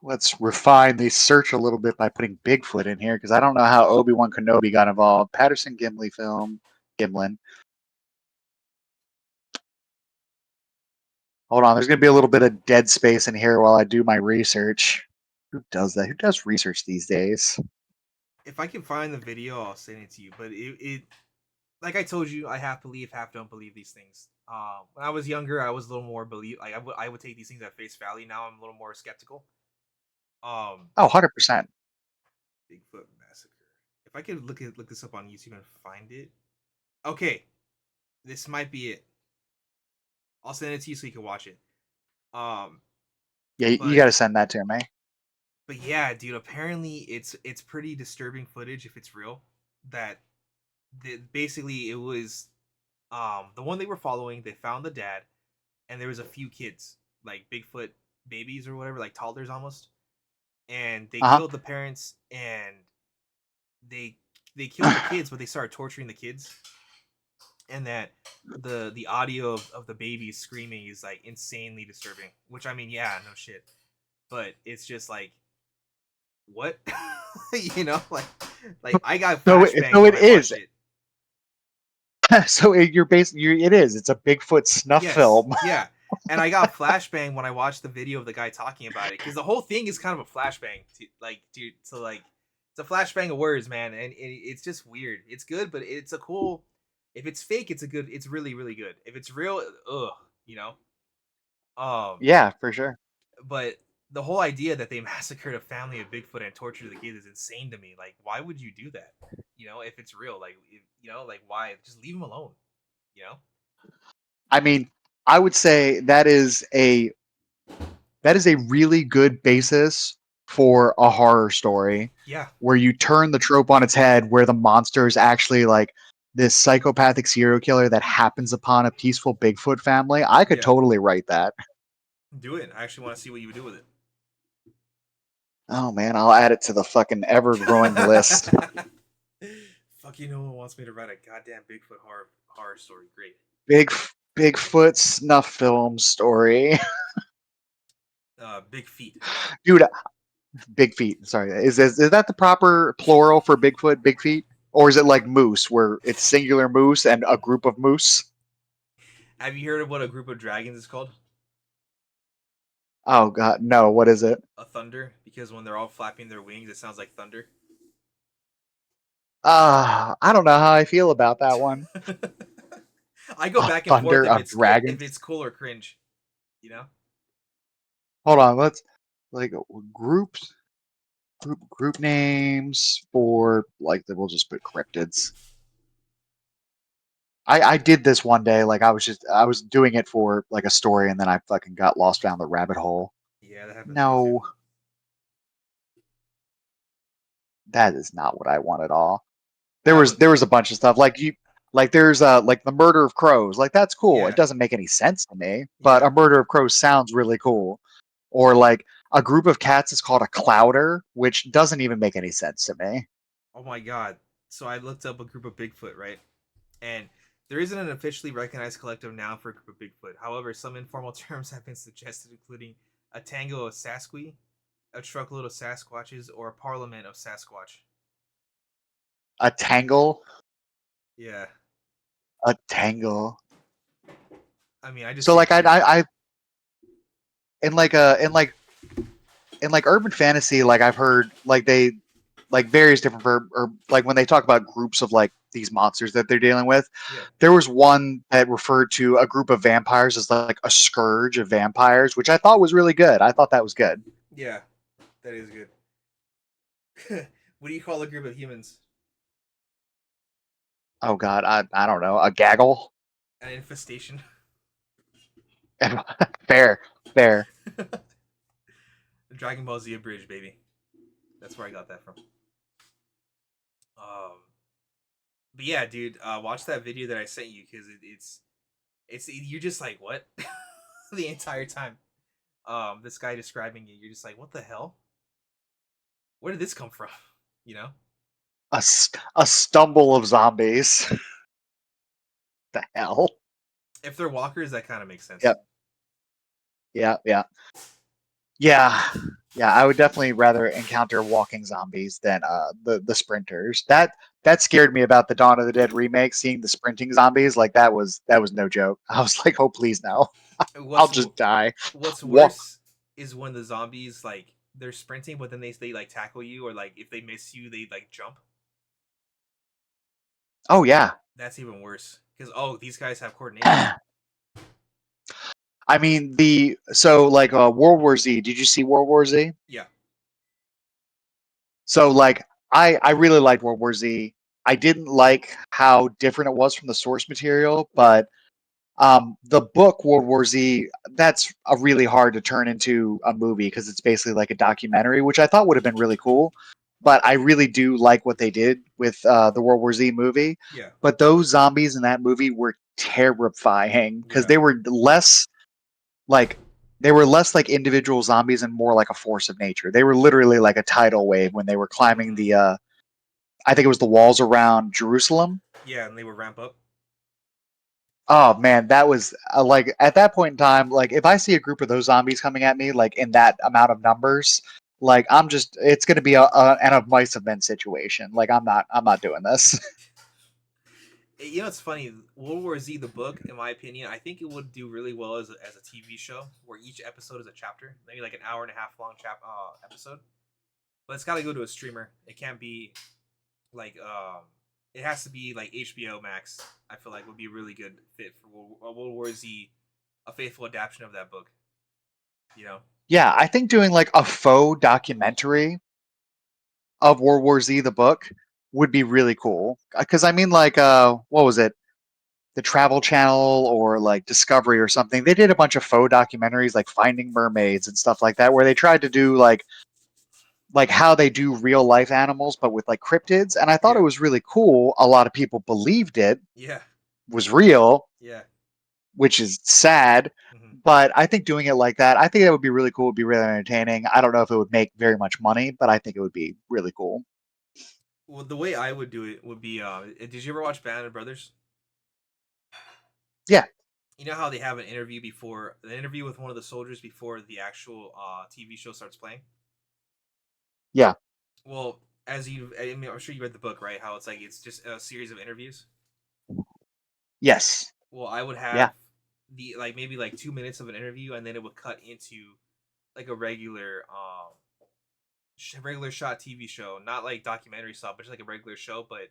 Speaker 2: Let's refine the search a little bit by putting Bigfoot in here because I don't know how Obi-Wan Kenobi got involved. Patterson Gimli film. Gimlin. Hold on, there's going to be a little bit of dead space in here while I do my research. Who does that? Who does research these days?
Speaker 1: If I can find the video, I'll send it to you. But it like I told you, I half believe, half don't believe these things. When I was younger, I was a little more believe. Like I would take these things at face value. Now I'm a little more skeptical.
Speaker 2: Oh, 100%.
Speaker 1: Bigfoot massacre. If I could look this up on YouTube and find it. Okay, this might be it. I'll send it to you so you can watch it. Um,
Speaker 2: Yeah, you
Speaker 1: but
Speaker 2: got to send that to me.
Speaker 1: but yeah, dude. Apparently, it's pretty disturbing footage if it's real. That basically it was the one they were following. They found the dad, and there was a few kids, like Bigfoot babies or whatever, like toddlers almost, and they
Speaker 2: Uh huh.
Speaker 1: killed the parents, and they they killed the kids, but they started torturing the kids, and that the audio of the babies screaming is like insanely disturbing. Which I mean, yeah, no shit, but it's just like what, like I got flashbangs
Speaker 2: So
Speaker 1: when
Speaker 2: it
Speaker 1: I
Speaker 2: is.
Speaker 1: watched it.
Speaker 2: So it is. It's a Bigfoot snuff
Speaker 1: Yes,
Speaker 2: film.
Speaker 1: yeah. And I got flashbang when I watched the video of the guy talking about it because the whole thing is kind of a flashbang, dude. So like, it's a flashbang of words, man, and it's just weird. It's good, but it's a cool. If it's fake, it's a good. It's really, really good. If it's real, ugh, you know. Um,
Speaker 2: Yeah, for sure.
Speaker 1: but the whole idea that they massacred a family of Bigfoot and tortured the kids is insane to me. Like, why would you do that? If it's real, like, like why? Just leave them alone. You know.
Speaker 2: I mean, I would say that is a really good basis for a horror story
Speaker 1: Yeah.
Speaker 2: where you turn the trope on its head where the monster is actually like this psychopathic serial killer that happens upon a peaceful Bigfoot family. I could
Speaker 1: Yeah.
Speaker 2: totally write that.
Speaker 1: Do it. I actually want to see what you would do with
Speaker 2: Oh man, I'll add it to the fucking ever growing list.
Speaker 1: it. Fuck, no one wants me to write a goddamn Bigfoot horror story. Great.
Speaker 2: Big Bigfoot snuff film story.
Speaker 1: Big feet.
Speaker 2: Dude, big feet. Sorry. Is that the proper plural for Bigfoot, big feet? Or is it like moose where it's singular moose and a group of moose?
Speaker 1: Have you heard of what a group of dragons is called?
Speaker 2: Oh god, no, what is it?
Speaker 1: A thunder, because when they're all flapping their wings, it sounds like thunder.
Speaker 2: I don't know how I feel about that one.
Speaker 1: I go
Speaker 2: A
Speaker 1: back and forth
Speaker 2: thunder of
Speaker 1: if
Speaker 2: dragons.
Speaker 1: it's cool or cringe. You know?
Speaker 2: Hold on, let's like groups group names for like we'll just put cryptids. I did this one day, like I was doing it for like a story and then I fucking got lost down the rabbit hole.
Speaker 1: Yeah, that happens to me too.
Speaker 2: No, that is not what I want at all. There
Speaker 1: That
Speaker 2: was
Speaker 1: was
Speaker 2: there was a bunch of stuff like there's like the murder of crows. Like that's cool. It
Speaker 1: yeah,
Speaker 2: doesn't make any sense to me, but
Speaker 1: yeah.
Speaker 2: a murder of crows sounds really cool. Or like a group of cats is called a clouder, which doesn't even make any sense to me.
Speaker 1: Oh my god. So I looked up a group of Bigfoot, right? And there isn't an officially recognized collective noun for a group of Bigfoot. However, some informal terms have been suggested, including a tango of Sasqui, a truckload of Sasquatches, or a parliament of Sasquatch.
Speaker 2: A tangle,
Speaker 1: Yeah.
Speaker 2: a tangle.
Speaker 1: I mean, I just
Speaker 2: So
Speaker 1: say
Speaker 2: like
Speaker 1: tango.
Speaker 2: I in like a in like urban fantasy, like I've heard like they like various different verb or like when they talk about groups of like these monsters that they're dealing with.
Speaker 1: Yeah.
Speaker 2: There was one that referred to a group of vampires as like a scourge of vampires, which I thought was really good. I thought that was good.
Speaker 1: Yeah, that is good. What do you call a group of humans?
Speaker 2: Oh God, I don't know, a gaggle.
Speaker 1: An infestation.
Speaker 2: Fair, fair.
Speaker 1: Dragon Ball Z abridged, baby. That's where I got that from. Um, but yeah, dude, watch that video that I sent you because it's you're just like what the entire time. This guy describing it, you're just like, what the hell? Where did this come from? You know,
Speaker 2: A stumble of zombies. The hell?
Speaker 1: if they're walkers, that kind of makes sense.
Speaker 2: Yep. Yeah, yeah. Yeah, yeah, I would definitely rather encounter walking zombies than the sprinters. That scared me about the Dawn of the Dead remake. Seeing the sprinting zombies, like that was no joke. I was like, oh please no, I'll
Speaker 1: What's
Speaker 2: just die.
Speaker 1: what's
Speaker 2: Walk.
Speaker 1: worse is when the zombies like they're sprinting, but then they like tackle you, or like if they miss you, they like jump.
Speaker 2: Oh yeah.
Speaker 1: That's even worse because oh, these guys have coordination.
Speaker 2: I mean the so like World War Z. Did you see World War Z?
Speaker 1: Yeah,
Speaker 2: So like I really liked World War Z. I didn't like how different it was from the source material,
Speaker 1: yeah,
Speaker 2: but the book World War Z, that's a really hard to turn into a movie because it's basically like a documentary, which I thought would have been really cool. But I really do like what they did with the World War Z movie.
Speaker 1: yeah,
Speaker 2: But those zombies in that movie were terrifying because
Speaker 1: yeah.
Speaker 2: they were less like individual zombies and more like a force of nature. They were literally like a tidal wave when they were climbing
Speaker 1: Hmm.
Speaker 2: the I think it was the walls around Jerusalem.
Speaker 1: Yeah, and they would ramp up.
Speaker 2: Oh man, that was like at that point in time, like if I see a group of those zombies coming at me, like in that amount of numbers, like it's going to be an of mice of men situation. Like I'm not doing this.
Speaker 1: You know, it's funny. World War Z, the book, in my opinion, I think it would do really well as a TV show where each episode is a chapter, maybe like an hour and a half long episode. But it's got to go to a streamer. It can't be like it has to be like HBO Max. I feel like would be a really good fit for World War Z, a faithful adaptation of that book. You know?
Speaker 2: Yeah, I think doing like a faux documentary of World War Z, the book, would be really cool. Because I mean, like, what was it? The Travel Channel or like Discovery or something. They did a bunch of faux documentaries like Finding Mermaids and stuff like that, where they tried to do like how they do real life animals, but with like cryptids. And I thought it
Speaker 1: Yeah,
Speaker 2: was really cool. A lot of people believed it
Speaker 1: yeah,
Speaker 2: was real,
Speaker 1: yeah.
Speaker 2: which is sad.
Speaker 1: Hmm.
Speaker 2: But I think doing it like that, I think that would be really cool. It'd be really entertaining. I don't know if it would make very much money, but I think it would be really cool.
Speaker 1: Well, the way I would do it would be. Did you ever watch Band of Brothers?
Speaker 2: Yeah,
Speaker 1: You know how they have an interview with one of the soldiers before the actual TV show starts playing.
Speaker 2: yeah,
Speaker 1: Well, I mean, I'm sure you read the book, right? How it's like it's just a series of interviews.
Speaker 2: yes,
Speaker 1: Well, I would
Speaker 2: yeah.
Speaker 1: have the like maybe like 2 minutes of an interview, and then it would cut into like a regular shot TV show, not like documentary stuff, but just like a regular show. But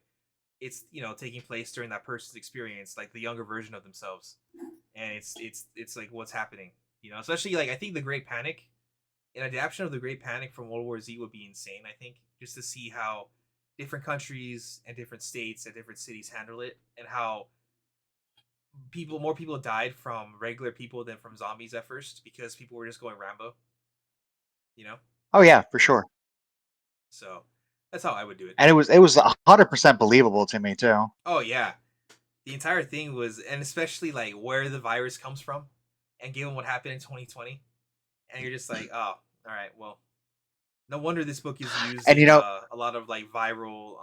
Speaker 1: it's taking place during that person's experience, like the younger version of themselves, and it's like what's happening. Especially like I think the Great Panic, an adaptation of the Great Panic from World War Z would be insane. I think just to see how different countries and different states and different cities handle it, and how more people died from regular people than from zombies at first because people were just going Rambo. You know,
Speaker 2: Oh yeah, for sure.
Speaker 1: so that's how I would do it.
Speaker 2: And it was 100% believable to me too.
Speaker 1: Oh yeah, the entire thing was, and especially like where the virus comes from, and given what happened in 2020, and you're just like, oh, all right, well, no wonder this book is used
Speaker 2: And
Speaker 1: in a lot of like viral,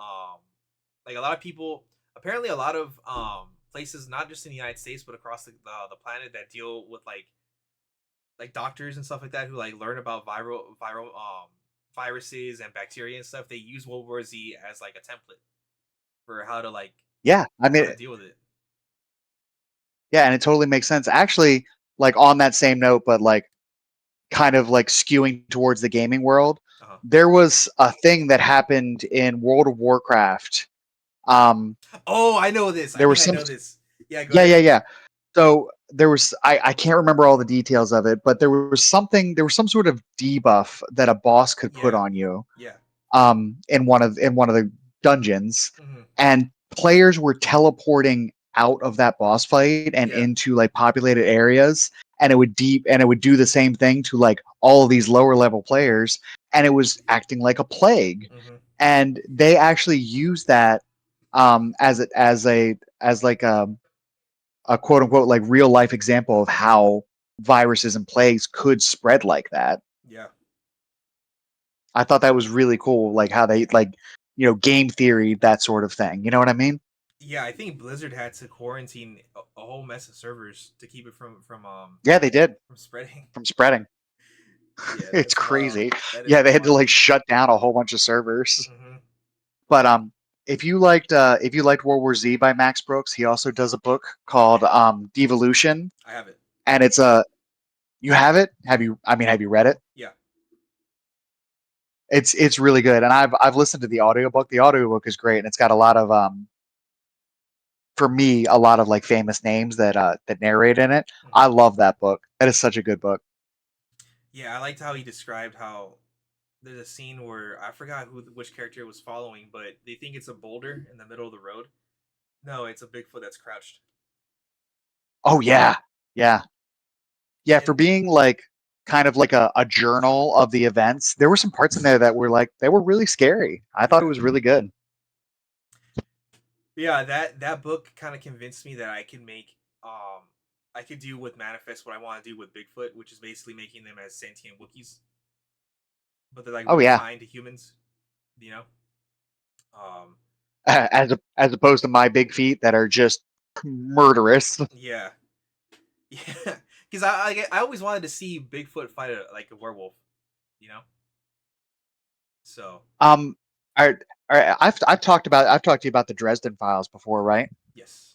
Speaker 1: like a lot of people, apparently a lot of places, not just in the United States but across the planet that deal with like doctors and stuff like that who like learn about viral viruses and bacteria and stuff. They use World War Z as like a template for
Speaker 2: yeah, I
Speaker 1: how
Speaker 2: mean,
Speaker 1: to deal with it.
Speaker 2: yeah, and it totally makes sense. Actually, like on that same note, but like kind of like skewing towards the gaming world,
Speaker 1: Uh huh.
Speaker 2: there was a thing that happened in World of Warcraft
Speaker 1: Oh, I know this. I
Speaker 2: There
Speaker 1: think
Speaker 2: was
Speaker 1: I
Speaker 2: some.
Speaker 1: know this. Yeah, go
Speaker 2: Yeah,
Speaker 1: ahead.
Speaker 2: yeah, yeah. So there was I can't remember all the details of it, but there was some sort of debuff that a boss could put
Speaker 1: Yeah,
Speaker 2: on you
Speaker 1: yeah.
Speaker 2: in one of the dungeons,
Speaker 1: Hmm.
Speaker 2: and players were teleporting out of that boss fight and
Speaker 1: Yeah.
Speaker 2: into like populated areas, and it would do the same thing to like all of these lower level players, and it was acting like a plague.
Speaker 1: Hmm.
Speaker 2: And they actually used that as like a quote unquote like real life example of how viruses and plagues could spread like that.
Speaker 1: Yeah.
Speaker 2: I thought that was really cool, like how they like, game theory, that sort of thing. You know what I mean?
Speaker 1: Yeah, I think Blizzard had to quarantine a whole mess of servers to keep it
Speaker 2: Yeah, they did,
Speaker 1: from spreading.
Speaker 2: from spreading.
Speaker 1: Yeah,
Speaker 2: It's
Speaker 1: that's wild.
Speaker 2: crazy.
Speaker 1: That is
Speaker 2: Yeah, they had to
Speaker 1: wild.
Speaker 2: like shut down a whole bunch of servers.
Speaker 1: Hmm.
Speaker 2: But if you liked World War Z by Max Brooks, he also does a book called Devolution,
Speaker 1: I have it.
Speaker 2: and it's a you have it? Have you read it?
Speaker 1: Yeah.
Speaker 2: It's really good, and I've listened to the audiobook. The audiobook is great, and it's got a lot of for me, a lot of like famous names that narrate in it. I
Speaker 1: Hmm.
Speaker 2: love that book. That is such a good book.
Speaker 1: Yeah, I liked how he described how there's a scene where I forgot which character was following, but they think it's a boulder in the middle of the road. No, it's a Bigfoot that's crouched.
Speaker 2: Oh yeah, yeah, yeah. For
Speaker 1: And
Speaker 2: being like kind of like a journal of the events, there were some parts in there that were like they were really scary. I thought it
Speaker 1: yeah,
Speaker 2: was really good.
Speaker 1: yeah, that book kind of convinced me that I could do with Manifest what I want to do with Bigfoot, which is basically making them as sentient Wookiees, but they're like
Speaker 2: Oh
Speaker 1: real
Speaker 2: yeah,
Speaker 1: kind to humans, you know. Um,
Speaker 2: as opposed to my big feet that are just murderous.
Speaker 1: yeah, yeah, because I always wanted to see Bigfoot fight like a werewolf, you know. So
Speaker 2: Um, all right, I've talked to you about the Dresden Files before, right?
Speaker 1: yes,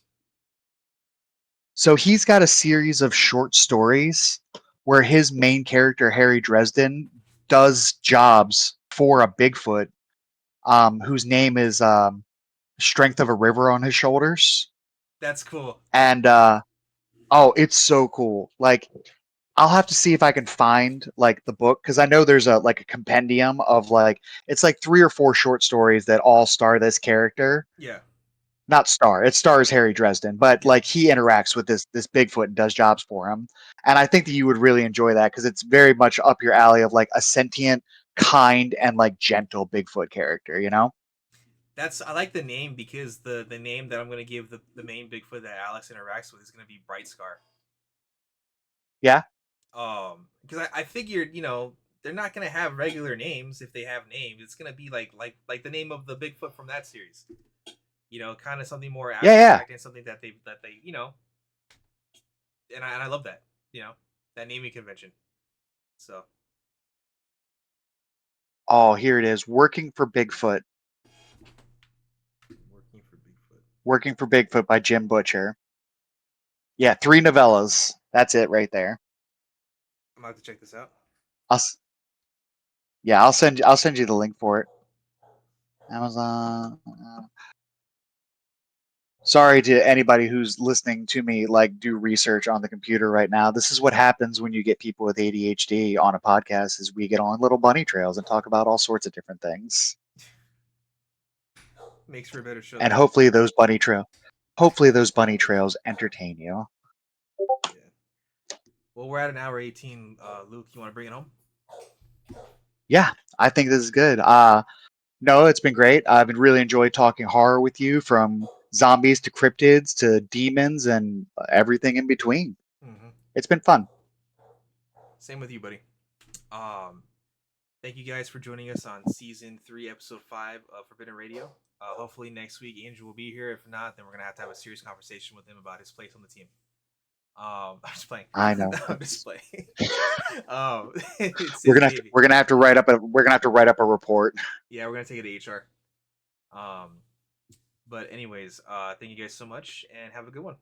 Speaker 2: So he's got a series of short stories where his main character, Harry Dresden, does jobs for a Bigfoot, whose name is Strength of a River on his shoulders.
Speaker 1: that's cool.
Speaker 2: And oh, it's so cool. Like I'll have to see if I can find like the book because I know there's a like a compendium of like it's like three or four short stories that all star this character.
Speaker 1: Yeah,
Speaker 2: Not star. It stars Harry Dresden, but
Speaker 1: yeah.
Speaker 2: like he interacts with this Bigfoot and does jobs for him. And I think that you would really enjoy that because it's very much up your alley of like a sentient, kind, and like gentle Bigfoot character. You know?
Speaker 1: That's I like the name because the name that I'm gonna give the main Bigfoot that Alex interacts with is gonna be Bright Scar.
Speaker 2: Yeah,
Speaker 1: Because I figured they're not gonna have regular names if they have names. It's gonna be like the name of the Bigfoot from that series. Kind of something more
Speaker 2: yeah, yeah.
Speaker 1: abstract and something that they and I love that that naming convention. So
Speaker 2: Oh, here it is. Working for Bigfoot.
Speaker 1: working for Bigfoot.
Speaker 2: Working for Bigfoot by Jim Butcher. Yeah, three novellas. That's it right there.
Speaker 1: I'm about to check this out.
Speaker 2: I'll, yeah, I'll send you the link for it. Amazon. Sorry to anybody who's listening to me like do research on the computer right now. This is what happens when you get people with ADHD on a podcast is we get on little bunny trails and talk about all sorts of different things.
Speaker 1: Makes for a better show
Speaker 2: And
Speaker 1: though.
Speaker 2: hopefully those bunny trails entertain you.
Speaker 1: Yeah. Well, we're at an hour 18. Luke, you want to bring it home?
Speaker 2: Yeah, I think this is good. No, it's been great. I've been really enjoyed talking horror with you from zombies to cryptids to demons and everything in between.
Speaker 1: Mm-hmm.
Speaker 2: It's been fun.
Speaker 1: Same with you, buddy. Um, Thank you guys for joining us on season 3, episode 5 of Forbidden Radio. Hopefully next week Andrew will be here. If not, then we're gonna have to have a serious conversation with him about his place on the team. I'm just playing.
Speaker 2: I know.
Speaker 1: I'm just playing.
Speaker 2: We're
Speaker 1: It's
Speaker 2: gonna have to,
Speaker 1: Navy.
Speaker 2: we're gonna have to write up a report.
Speaker 1: Yeah, we're gonna take it to HR. Um, but anyways, thank you guys so much and have a good one.